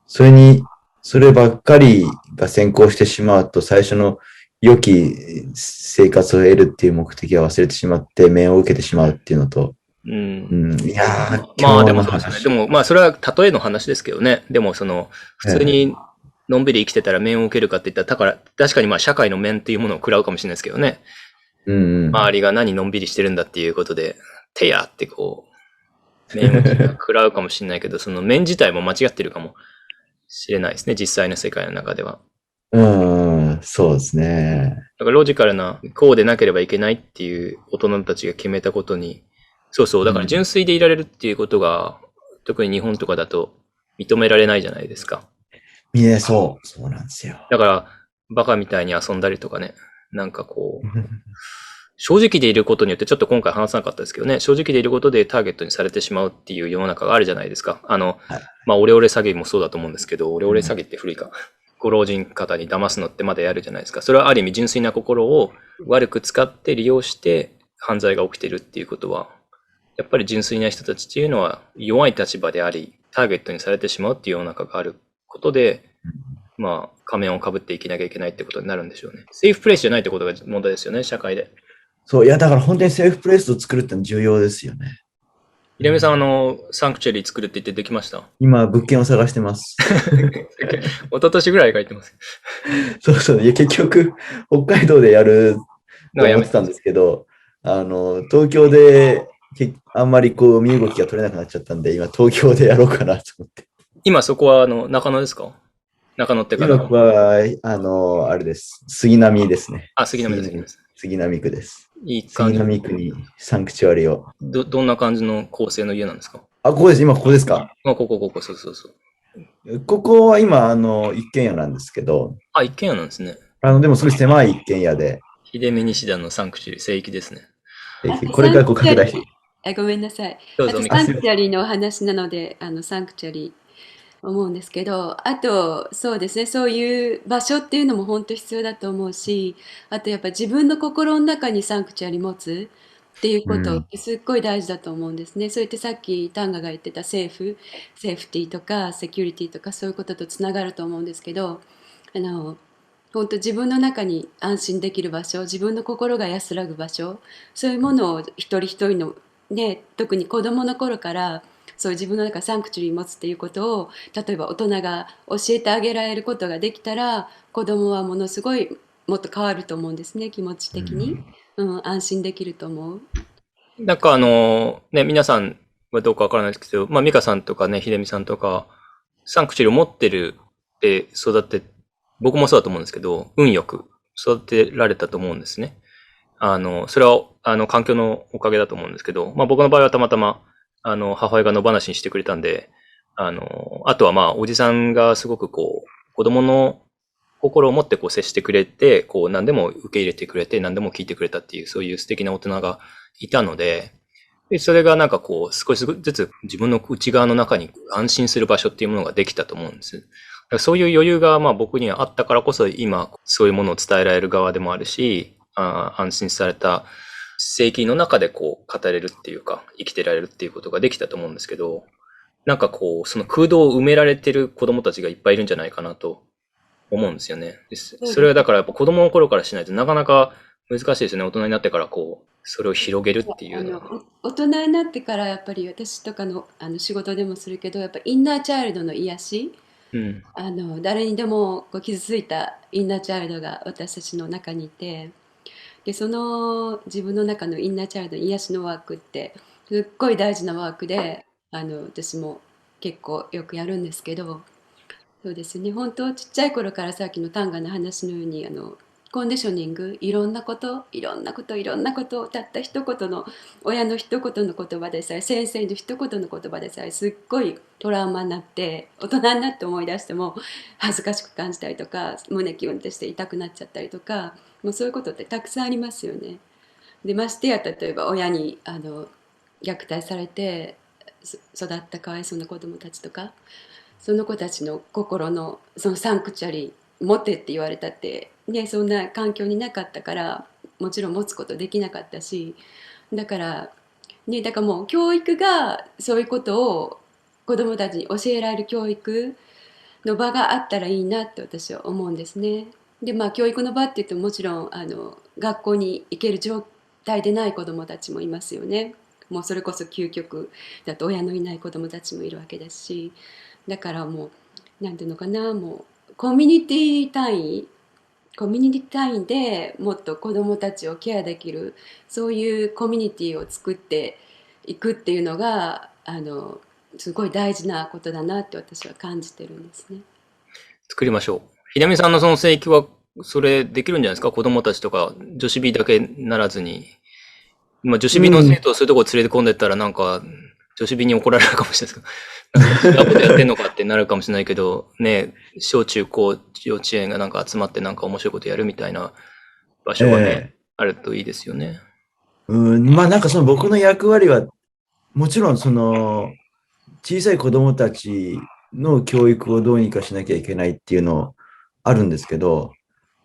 そればっかりが先行してしまうと、最初の良き生活を得るっていう目的は忘れてしまって、面を受けてしまうっていうのと、いやー、まあで今日のもそうですよね。話。でもまあそれは例えの話ですけどね。でもその、普通にのんびり生きてたら面を受けるかって言ったら、確かにまあ社会の面っていうものを食らうかもしれないですけどね。周りが何のんびりしてるんだっていうことで、てやってこう、面を食らうかもしれないけど、その面自体も間違ってるかもしれないですね。実際の世界の中では。そうですね。だからロジカルな、こうでなければいけないっていう大人たちが決めたことに、そうそう、だから純粋でいられるっていうことが、特に日本とかだと認められないじゃないですか。そうなんですよ。だから、バカみたいに遊んだりとかね、なんかこう、正直でいることによって、ちょっと今回話さなかったですけどね、正直でいることでターゲットにされてしまうっていう世の中があるじゃないですか。まあ、オレオレ詐欺もそうだと思うんですけど、オレオレ詐欺って古いか。ご老人方に騙すのってまだやるじゃないですか。それはある意味純粋な心を悪く使って利用して犯罪が起きてるっていうことは、やっぱり純粋な人たちっていうのは弱い立場であり、ターゲットにされてしまうっていう世の中があることで、まあ、仮面をかぶっていきなきゃいけないってことになるんでしょうね。セーフプレイスじゃないってことが問題ですよね、社会で。そう、いや、だから本当にセーフプレイスを作るってのは重要ですよね。ひでみさん、サンクチュアリー作るって言ってできました？今、物件を探してます。一昨年ぐらい書いてます。そう。いや、結局、北海道でやると思ってたんですけど、東京であんまりこう、身動きが取れなくなっちゃったんで、今、東京でやろうかなと思って。今、そこは、中野ですか？中野ってか。今は、あれです。杉並ですね。杉並です。杉並区です。いい感じ。杉並区にサンクチュアリを。どんな感じの構成の家なんですか？ここです。今ここですか？ここ、そう。ここは今、一軒家なんですけど。一軒家なんですね。でもすごい狭い一軒家で。秀見西田のサンクチュアリ、聖域ですね。これからこう拡大して。ごめんなさい。どうぞ。サンクチュアリのお話なので、サンクチュアリ思うんですけど、あとそうですね、そういう場所っていうのも本当必要だと思うし、あとやっぱ自分の心の中にサンクチュアリ持つっていうことってすっごい大事だと思うんですね。そうやってさっきタンガが言ってたセーフティーとかセキュリティとかそういうこととつながると思うんですけど、本当自分の中に安心できる場所、自分の心が安らぐ場所、そういうものを一人一人のね、特に子供の頃からそういう自分の中サンクチュアリー持つっていうことを例えば大人が教えてあげられることができたら、子供はものすごいもっと変わると思うんですね、気持ち的に、安心できると思う。なんかね、皆さんはどうかわからないですけど、まあ美香さんとかね、秀美さんとかサンクチュアリーを持ってるって育て、僕もそうだと思うんですけど、運よく育てられたと思うんですね。それは環境のおかげだと思うんですけど、まあ僕の場合はたまたま母親が野放しにしてくれたんで、あとはまあ、おじさんがすごくこう、子供の心を持ってこう接してくれて、こう何でも受け入れてくれて、何でも聞いてくれたっていう、そういう素敵な大人がいたので、それがなんかこう、少しずつ自分の内側の中に安心する場所っていうものができたと思うんです。そういう余裕がまあ僕にはあったからこそ、今、そういうものを伝えられる側でもあるし、安心された聖域の中でこう語れるっていうか生きてられるっていうことができたと思うんですけど、なんかこうその空洞を埋められてる子供たちがいっぱいいるんじゃないかなと思うんですよね。それはだからやっぱ子供の頃からしないとなかなか難しいですよね。大人になってからこうそれを広げるっていうのは。大人になってからやっぱり私とかの仕事でもするけど、やっぱインナーチャイルドの癒し、誰にでもこう傷ついたインナーチャイルドが私たちの中にいて、でその自分の中のインナーチャイルドの癒しのワークってすっごい大事なワークで、私も結構よくやるんですけど、そうですね、本当ちっちゃい頃からさっきのタンガの話のようにコンディショニング、いろんなことたった一言の親の一言の言葉でさえ、先生の一言の言葉でさえすっごいトラウマになって、大人になって思い出しても恥ずかしく感じたりとか、胸キュンってして痛くなっちゃったりとか、もうそういうことってたくさんありますよね。でましてや例えば親に虐待されて育ったかわいそうな子どもたちとか、その子たちの心のそのサンクチュアリ持てって言われたって、ね、そんな環境になかったからもちろん持つことできなかったし、だから、ね、だからもう教育がそういうことを子どもたちに教えられる教育の場があったらいいなって私は思うんですね。でまあ教育の場って言ってももちろん学校に行ける状態でない子どもたちもいますよね。もうそれこそ究極だと親のいない子どもたちもいるわけですし、だからもうなんていうのかな、もうコミュニティ単位でもっと子どもたちをケアできるそういうコミュニティを作っていくっていうのがすごい大事なことだなって私は感じてるんですね。作りましょう。ひなみさんのその聖域は、それできるんじゃないですか？子供たちとか、女子美だけならずに。まあ、女子美の生徒をそういうとこ連れて込んでったら、なんか、女子美に怒られるかもしれないですけど、なんか違うことやってんのかってなるかもしれないけど、ね、小中高幼稚園がなんか集まってなんか面白いことやるみたいな場所がね、あるといいですよね。まあなんかその僕の役割は、もちろんその小さい子供たちの教育をどうにかしなきゃいけないっていうのあるんですけど、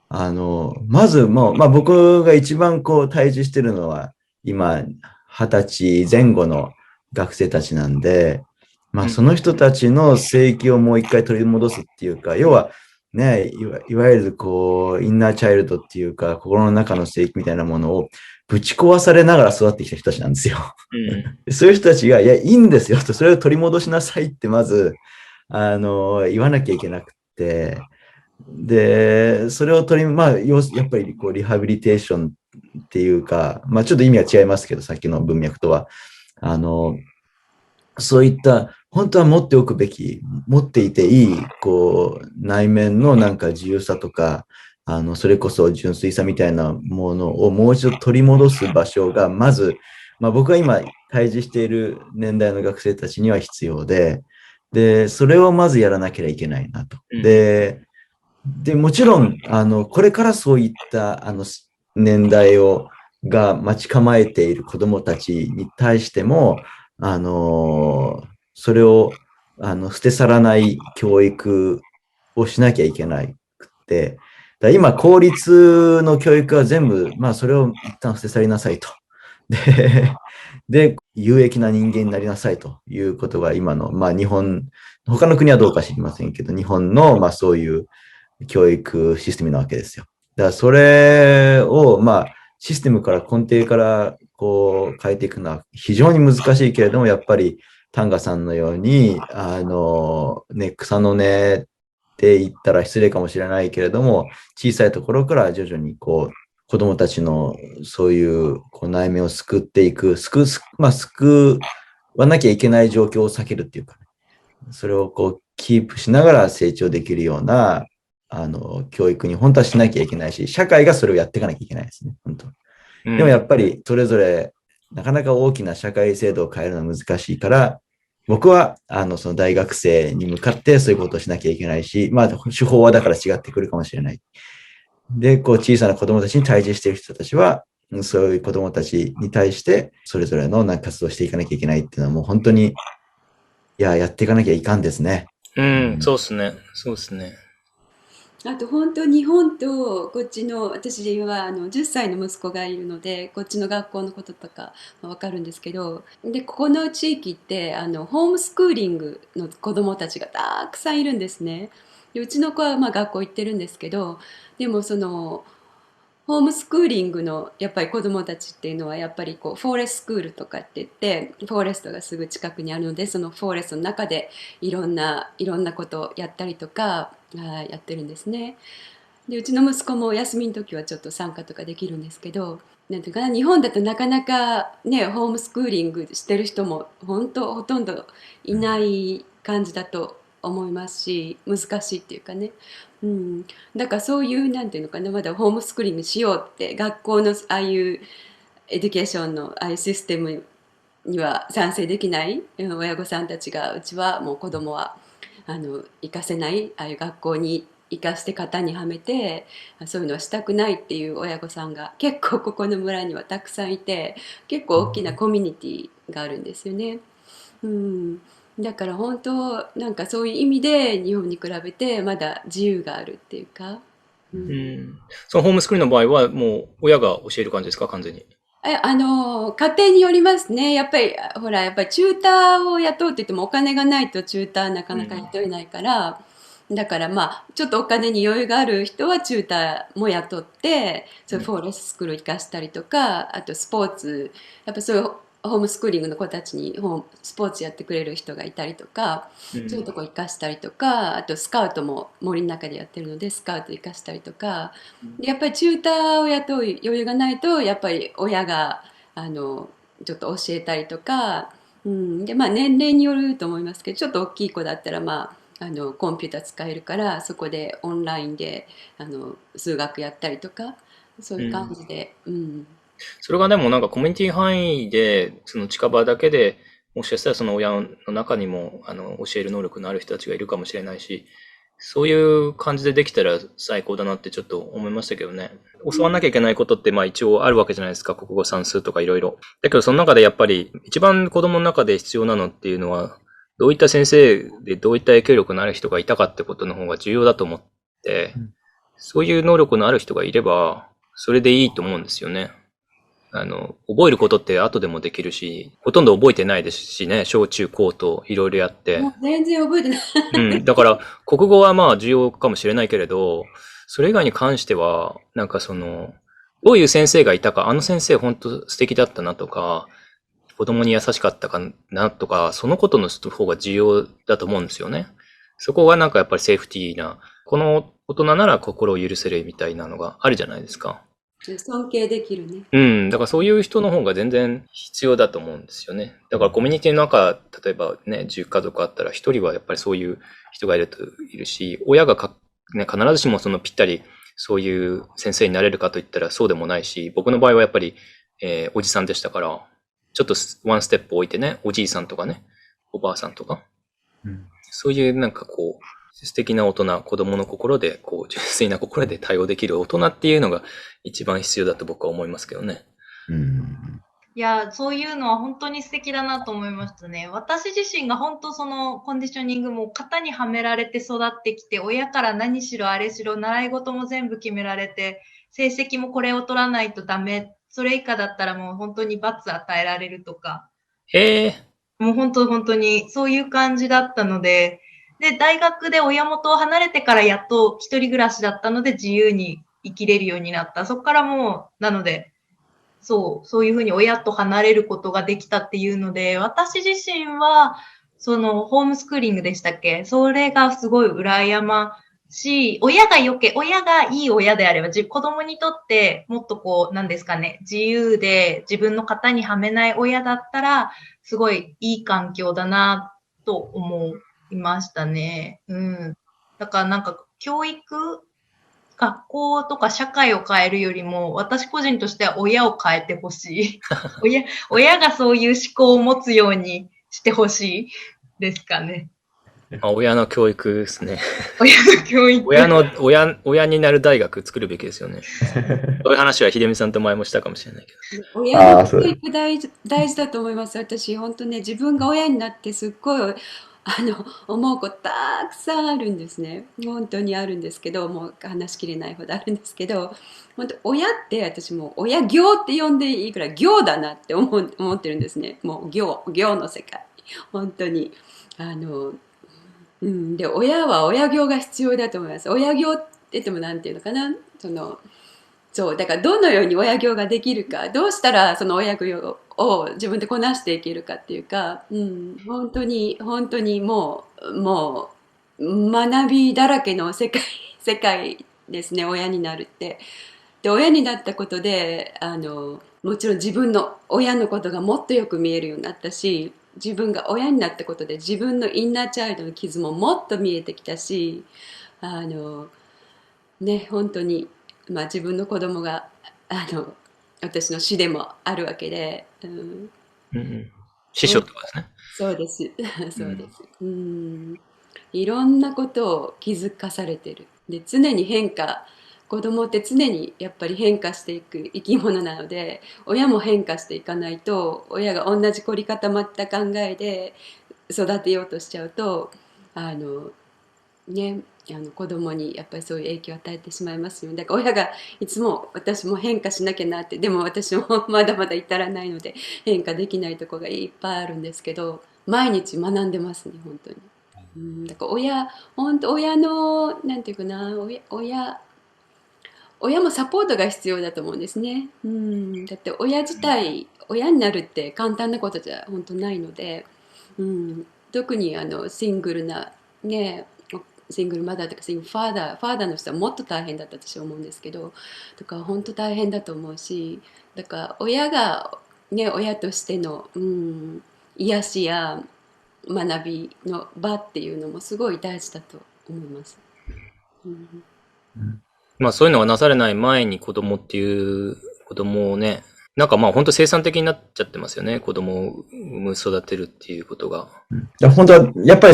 まずもう、まあ僕が一番こう対峙してるのは、今、20歳前後の学生たちなんで、まあその人たちの聖域をもう一回取り戻すっていうか、要はね、いわゆるこう、インナーチャイルドっていうか、心の中の聖域みたいなものをぶち壊されながら育ってきた人たちなんですよ。そういう人たちが、いや、いいんですよと、それを取り戻しなさいってまず、言わなきゃいけなくて、で、それをまあ、やっぱりこうリハビリテーションっていうか、まあちょっと意味は違いますけど、さっきの文脈とは。そういった本当は持っておくべき、持っていていい、こう、内面のなんか自由さとか、それこそ純粋さみたいなものをもう一度取り戻す場所が、まず、まあ僕が今対峙している年代の学生たちには必要で、それをまずやらなければいけないなと。で、もちろん、これからそういった、年代が待ち構えている子供たちに対しても、それを、捨て去らない教育をしなきゃいけなくて、今、公立の教育は全部、まあ、それを一旦捨て去りなさいと。有益な人間になりなさいということが今の、まあ、他の国はどうか知りませんけど、日本の、まあ、そういう教育システムなわけですよ。だからそれを、まあ、システムから根底からこう変えていくのは非常に難しいけれども、やっぱりタンガさんのように、草の根って言ったら失礼かもしれないけれども、小さいところから徐々にこう、子供たちのそういうこう内面を救っていく、救わなきゃいけない状況を避けるっていうか、それをこう、キープしながら成長できるような、教育に本当はしなきゃいけないし、社会がそれをやっていかなきゃいけないですね、本当。でもやっぱりそれぞれなかなか大きな社会制度を変えるのは難しいから、僕はその大学生に向かってそういうことをしなきゃいけないし、まあ手法はだから違ってくるかもしれない。で、こう小さな子供たちに対峙している人たちは、そういう子供たちに対してそれぞれの活動をしていかなきゃいけないっていうのはもう本当に、やっていかなきゃいかんですね。そうですね。そうですね。あと本当日本とこっちの私は10歳の息子がいるのでこっちの学校のこととか分かるんですけど、でここの地域ってホームスクーリングの子どもたちがたくさんいるんですね。でうちの子はまあ学校行ってるんですけど、でもそのホームスクーリングのやっぱり子どもたちっていうのはやっぱりこうフォーレストスクールとかって言ってフォーレストがすぐ近くにあるので、そのフォーレストの中でいろんなことをやったりとかやってるんですね。でうちの息子も休みの時はちょっと参加とかできるんですけど、なんていうかな、日本だとなかなかねホームスクーリングしてる人も本当ほとんどいない感じだと思いますし、難しいっていうかね、だからそういうなんていうのかな、まだホームスクーリングしようって学校のああいうエデュケーションのああいうシステムには賛成できない親御さんたちが、うちはもう子供は行かせない、ああいう学校に行かして型にはめてそういうのはしたくないっていう親御さんが結構ここの村にはたくさんいて、結構大きなコミュニティがあるんですよね。だから本当なんかそういう意味で日本に比べてまだ自由があるっていうか、うん。そのホームスクールの場合はもう親が教える感じですか、完全に。家庭によりますね。やっぱり、ほら、やっぱりチューターを雇うって言ってもお金がないとチューターなかなか雇えないから、だからまあ、ちょっとお金に余裕がある人はチューターも雇って、そういうフォレストスクール行かしたりとか、あとスポーツ、やっぱそういうホームスクーリングの子たちにスポーツやってくれる人がいたりとか、そういうとこ行かしたりとか、あとスカウトも森の中でやってるのでスカウト行かしたりとか、でやっぱりチューターを雇う余裕がないとやっぱり親がちょっと教えたりとか、でまあ年齢によると思いますけど、ちょっと大きい子だったらまあコンピューター使えるからそこでオンラインで数学やったりとか、そういう感じで、それがでもなんかコミュニティ範囲で、その近場だけで、もしかしたらその親の中にも、教える能力のある人たちがいるかもしれないし、そういう感じでできたら最高だなってちょっと思いましたけどね。教わんなきゃいけないことってまあ一応あるわけじゃないですか。国語算数とかいろいろ。だけどその中でやっぱり一番子供の中で必要なのっていうのは、どういった先生でどういった影響力のある人がいたかってことの方が重要だと思って、そういう能力のある人がいれば、それでいいと思うんですよね。覚えることって後でもできるし、ほとんど覚えてないですしね、小中高といろいろやって。もう全然覚えてない。だから、国語はまあ重要かもしれないけれど、それ以外に関しては、なんかどういう先生がいたか、あの先生本当素敵だったなとか、子供に優しかったかなとか、そのことの方が重要だと思うんですよね。そこがなんかやっぱりセーフティーな、この大人なら心を許せるみたいなのがあるじゃないですか。尊敬できるね。だからそういう人の方が全然必要だと思うんですよね。だからコミュニティの中、例えばね、10家族あったら1人はやっぱりそういう人がいるし、親が必ずしもぴったりそういう先生になれるかといったらそうでもないし、僕の場合はやっぱり、おじさんでしたから、ちょっとワンステップ置いてね、おじいさんとかね、おばあさんとか、そういうなんか素敵な大人、子供の心で、純粋な心で対応できる大人っていうのが一番必要だと僕は思いますけどね。いや、そういうのは本当に素敵だなと思いましたね。私自身が本当そのコンディショニングも型にはめられて育ってきて、親から何しろあれしろ、習い事も全部決められて、成績もこれを取らないとダメ。それ以下だったらもう本当に罰与えられるとか。もう本当にそういう感じだったので、で、大学で親元を離れてからやっと一人暮らしだったので自由に生きれるようになった。そこからもう、なので、そういうふうに親と離れることができたっていうので、私自身は、ホームスクーリングでしたっけ？それがすごい羨ましい。親がいい親であれば、子供にとってもっとなんですかね、自由で自分の型にはめない親だったら、すごいいい環境だなと思いましたね。だからなんか学校とか社会を変えるよりも、私個人としては親を変えてほしい。親がそういう思考を持つようにしてほしいですかね。親の教育ですね。親の教育。親になる大学作るべきですよね。そういう話は秀美さんと前もしたかもしれないけど。親の教育大事だと思います。私、本当ね、自分が親になってすっごい、思うことたくさんあるんですね。本当にあるんですけど、もう話しきれないほどあるんですけど、本当親って私もう親業って呼んでいいくらい業だなって思ってるんですね。もう業の世界。本当に。で、親は親業が必要だと思います。親業って言ってもなんていうのかな。だからどのように親業ができるか、どうしたらその親業を自分でこなしていけるかっていうか、本当にもう学びだらけの世界ですね、親になるって。で、親になったことでもちろん自分の親のことがもっとよく見えるようになったし、自分が親になったことで自分のインナーチャイルドの傷ももっと見えてきたし、本当に、自分の子供が私の師でもあるわけで、師匠とかですね。そうですそうです、いろんなことを気づかされてる。で、常に子供って常にやっぱり変化していく生き物なので、親も変化していかないと、親が同じ凝り固まった考えで育てようとしちゃうとね子供にやっぱりそういう影響を与えてしまいますよね。だから親がいつも私も変化しなきゃなって、でも私もまだまだ至らないので変化できないところがいっぱいあるんですけど、毎日学んでますね本当に。だから本当親のなんていうかな、親もサポートが必要だと思うんですね。だって親自体、親になるって簡単なことじゃ本当ないので、特にシングルなね、シングルマザーとかシングルファーダーの人はもっと大変だったと私は思うんですけど、とか本当大変だと思うし、だから親がね、親としての、癒しや学びの場っていうのもすごい大事だと思います。まあそういうのがなされない前に子供をね、なんかまあ本当生産的になっちゃってますよね。子供を産む育てるっていうことが。本当は、やっぱり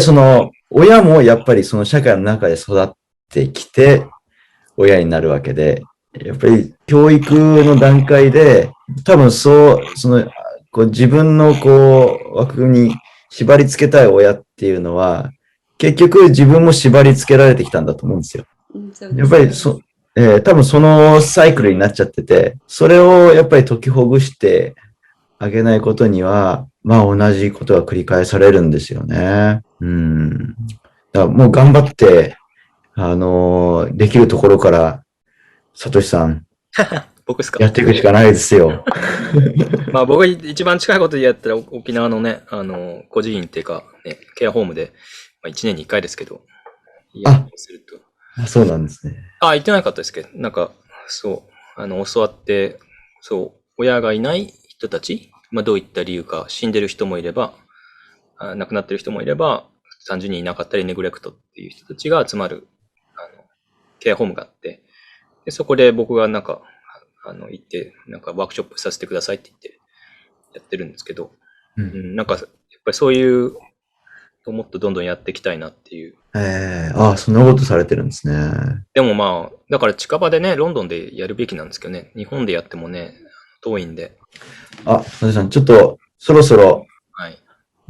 親もやっぱりその社会の中で育ってきて、親になるわけで、やっぱり教育の段階で、多分自分の枠に縛り付けたい親っていうのは、結局自分も縛り付けられてきたんだと思うんですよ。やっぱり多分そのサイクルになっちゃってて、それをやっぱり解きほぐしてあげないことには、まあ同じことが繰り返されるんですよね。だからもう頑張って、できるところから、サトシさん、僕ですか？やっていくしかないですよ。まあ僕が一番近いことでやったら沖縄のね、孤児院っていうか、ね、ケアホームで、まあ1年に1回ですけど、すると。そうなんですね。言ってなかったですけど、なんか、そう、教わって、そう、親がいない人たち、まあどういった理由か、死んでる人もいれば、亡くなってる人もいれば、単純にいなかったりネグレクトっていう人たちが集まる、ケアホームがあって、でそこで僕がなんか、行って、なんかワークショップさせてくださいって言ってやってるんですけど、なんか、やっぱりそういう、もっとどんどんやっていきたいなっていう。そんなことされてるんですね。でもまあ、だから近場でね、ロンドンでやるべきなんですけどね、日本でやってもね、遠いんで。サトシさん、ちょっと、そろそろ、はい。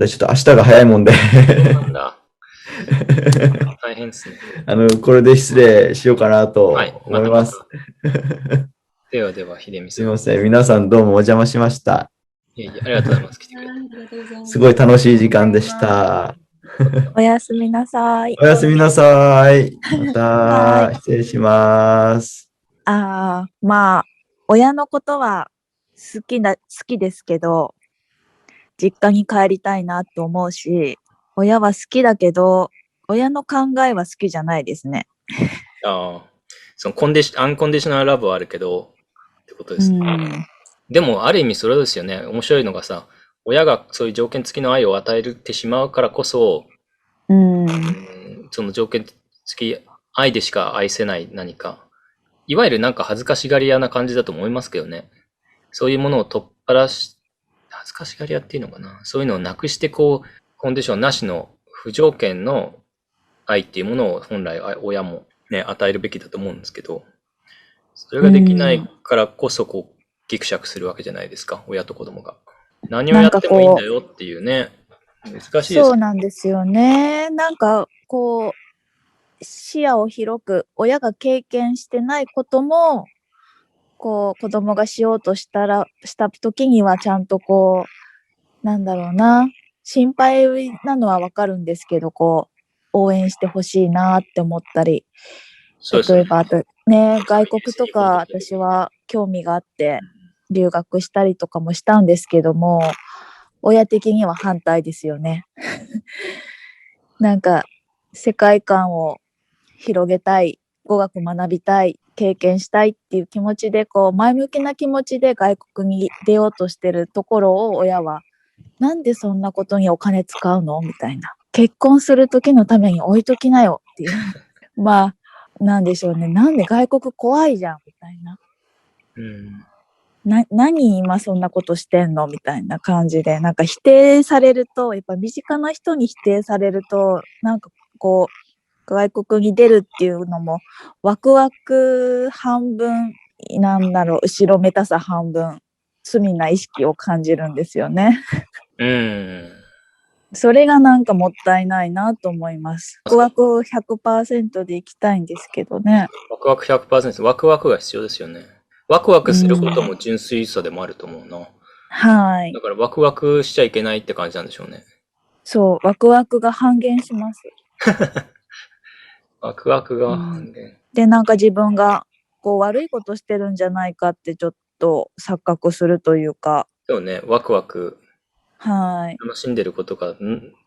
ちょっと明日が早いもんで。なんだ。大変ですね。これで失礼しようかなと思います。ではでは、秀美さん。すみません。皆さんどうもお邪魔しました。いやいや、ありがとうございます。来てくれて。すごい楽しい時間でした。おやすみなさい。おやすみなさい。また、失礼します。まあ、親のことは好きですけど、実家に帰りたいなと思うし、親は好きだけど、親の考えは好きじゃないですね。そのアンコンディショナルラブはあるけど、ってことですね。でも、ある意味それですよね。面白いのがさ、親がそういう条件付きの愛を与えてしまうからこそ、その条件付き愛でしか愛せない何か。いわゆるなんか恥ずかしがり屋な感じだと思いますけどね。そういうものを恥ずかしがり屋っていうのかな。そういうのをなくしてコンディションなしの不条件の愛っていうものを本来親もね、与えるべきだと思うんですけど、それができないからこそギクシャクするわけじゃないですか、親と子供が。何をやってもいいんだよっていうね、難しいですね。そうなんですよね。なんか視野を広く、親が経験してないことも、子供がしようとした時にはちゃんとなんだろうな、心配なのはわかるんですけど、応援してほしいなって思ったり、例えばね、外国とか私は興味があって留学したりとかもしたんですけども、親的には反対ですよね。なんか世界観を広げたい、語学学びたい、経験したいっていう気持ちで、前向きな気持ちで外国に出ようとしてるところを親は、なんでそんなことにお金使うのみたいな。結婚する時のために置いときなよっていう。まあ、なんでしょうね。なんで外国怖いじゃんみたいな。何今そんなことしてんのみたいな感じで、なんか否定されると、やっぱ身近な人に否定されると、なんか外国に出るっていうのもワクワク半分、後ろめたさ半分、罪な意識を感じるんですよね。それがなんかもったいないなと思います。ワクワク 100% でいきたいんですけどね。ワクワク 100%、ワクワクが必要ですよね。ワクワクすることも純粋さでもあると思うな。はい。だからワクワクしちゃいけないって感じなんでしょうね。そう、ワクワクが半減します。ワクワクが半減。で、なんか自分がこう悪いことしてるんじゃないかってちょっと錯覚するというか。そうね、ワクワクはい。楽しんでることが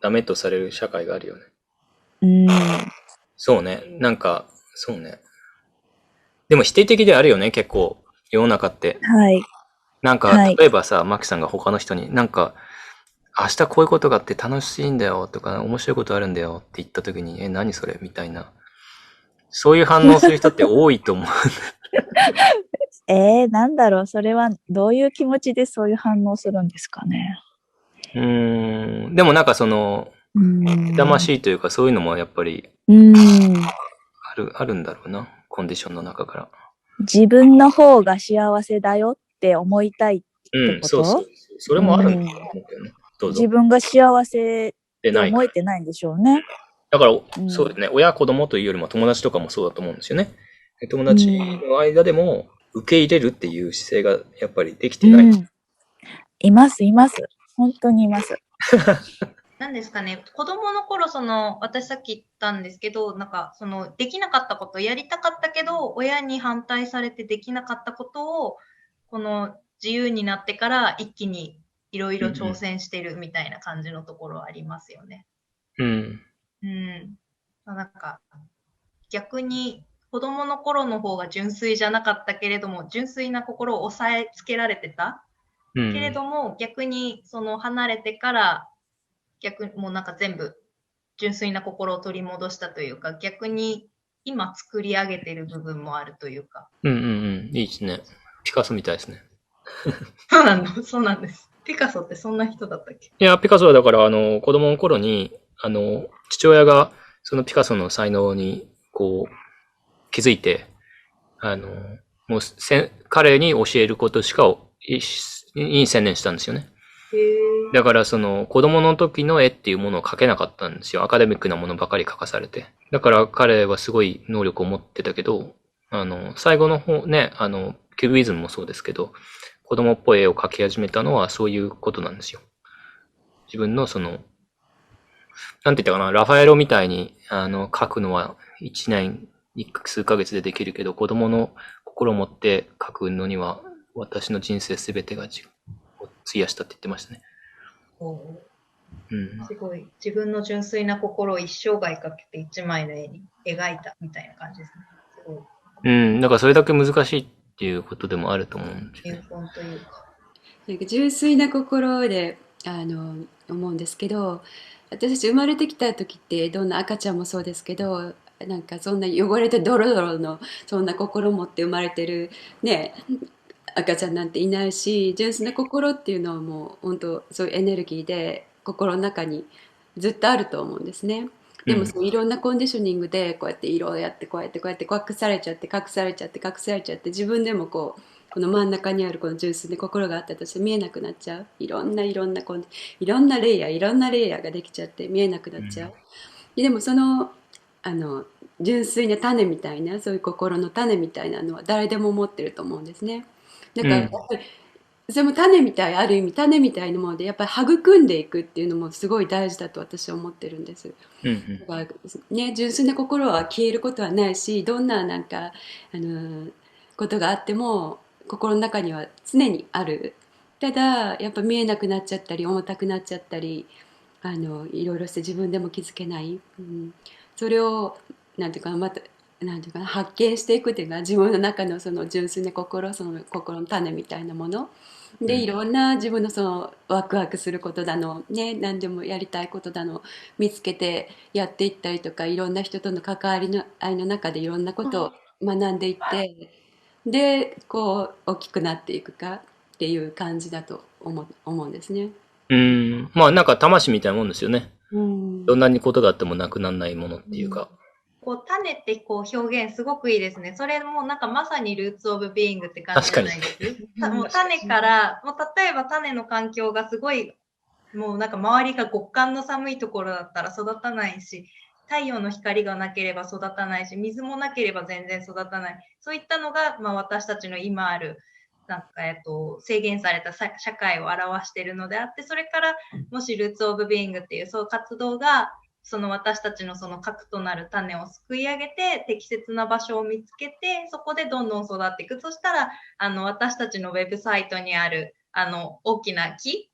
ダメとされる社会があるよね。そうね、なんか、そうね。でも否定的であるよね、結構、世の中って。はい。なんか、はい例えばさ、マキさんが他の人に、なんか、明日こういうことがあって楽しいんだよとか、面白いことあるんだよって言った時に、何それみたいな。そういう反応する人って多いと思う。なんだろう、それはどういう気持ちでそういう反応するんですかね。でもなんかその、痛ましいというか、そういうのもやっぱり、あるんだろうな、コンディションの中から。自分の方が幸せだよって思いたいってこと、そうそう。それもあるんだと思うけどね。どうぞ。自分が幸せって思えてないんでしょうね。だから、そうですね、親、子供というよりも友達とかもそうだと思うんですよね。友達の間でも受け入れるっていう姿勢がやっぱりできてない。います。本当にいます。なんですかね、子供の頃、私さっき言ったんですけど、なんか、できなかったこと、やりたかったけど、親に反対されてできなかったことを、この自由になってから一気にいろいろ挑戦してるみたいな感じのところはありますよね。なんか、逆に子供の頃の方が純粋じゃなかったけれども、純粋な心を抑えつけられてた。けれども、逆に離れてから、もうなんか全部純粋な心を取り戻したというか、逆に今作り上げてる部分もあるというか。いいですね。ピカソみたいですね。そうなんです。ピカソってそんな人だったっけ？いや、ピカソはだから子供の頃に父親がそのピカソの才能にこう気づいてもう彼に教えることしかに専念したんですよね。だから子供の時の絵っていうものを描けなかったんですよ。アカデミックなものばかり描かされて。だから彼はすごい能力を持ってたけど、最後の方ね、キュビズムもそうですけど、子供っぽい絵を描き始めたのはそういうことなんですよ。自分のなんて言ったかな、ラファエロみたいに描くのは1年数ヶ月でできるけど、子供の心を持って描くのには私の人生すべてが費やしたって言ってましたね。すごい。自分の純粋な心を一生涯かけて一枚の絵に描いたみたいな感じですね。すごい。だからそれだけ難しいっていうことでもあると思うんですよね。なんか純粋な心で思うんですけど、私たち生まれてきた時ってどんな赤ちゃんもそうですけど、なんかそんな汚れてドロドロのそんな心を持って生まれてるね赤ちゃんなんていないし、純粋な心っていうのはもう本当そういうエネルギーで心の中にずっとあると思うんですね。でもいろんなコンディショニングでこうやって色をやってこうやって隠されちゃって自分でもこの真ん中にあるこの純粋な心があったとして見えなくなっちゃう。いろんなレイヤーができちゃって見えなくなっちゃう。でも純粋な種みたいな、そういう心の種みたいなのは誰でも持ってると思うんですね。だからやっぱりそれもある意味種みたいなものでやっぱり育んでいくっていうのもすごい大事だと私は思ってるんです。だからね、純粋な心は消えることはないし、どんななんかことがあっても心の中には常にある。ただやっぱ見えなくなっちゃったり重たくなっちゃったりいろいろして自分でも気づけない、それをなんていうかな、発見していくっていうか、自分の中のその純粋な心、その心の種みたいなもので、いろんな自分のそのワクワクすることだのね、何でもやりたいことだの見つけてやっていったりとか、いろんな人との関わりの愛の中でいろんなことを学んでいって、でこう大きくなっていくかっていう感じだと思うんですね。まあなんか魂みたいなもんですよね。どんなにことがあってもなくならないものっていうか。種って表現すごくいいですね。それもなんかまさにルーツオブビーイングって感じじゃないですか。もう種から、例えば種の環境がすごいもうなんか周りが極寒の寒いところだったら育たないし、太陽の光がなければ育たないし、水もなければ全然育たない。そういったのが、私たちの今ある、なんか制限された社会を表しているのであって、それからもしルーツ・オブ・ビーイングっていうそう活動が、その私たちのその核となる種をすくい上げて、適切な場所を見つけて、そこでどんどん育っていく。そしたら、私たちのウェブサイトにある、大きな木、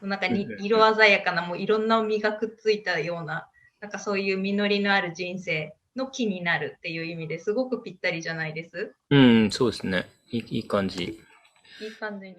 なんか色鮮やかな、もういろんな実がくっついたような、なんかそういう実りのある人生の木になるっていう意味ですごくぴったりじゃないです？うん、そうですね。いい感じ。いい感じに。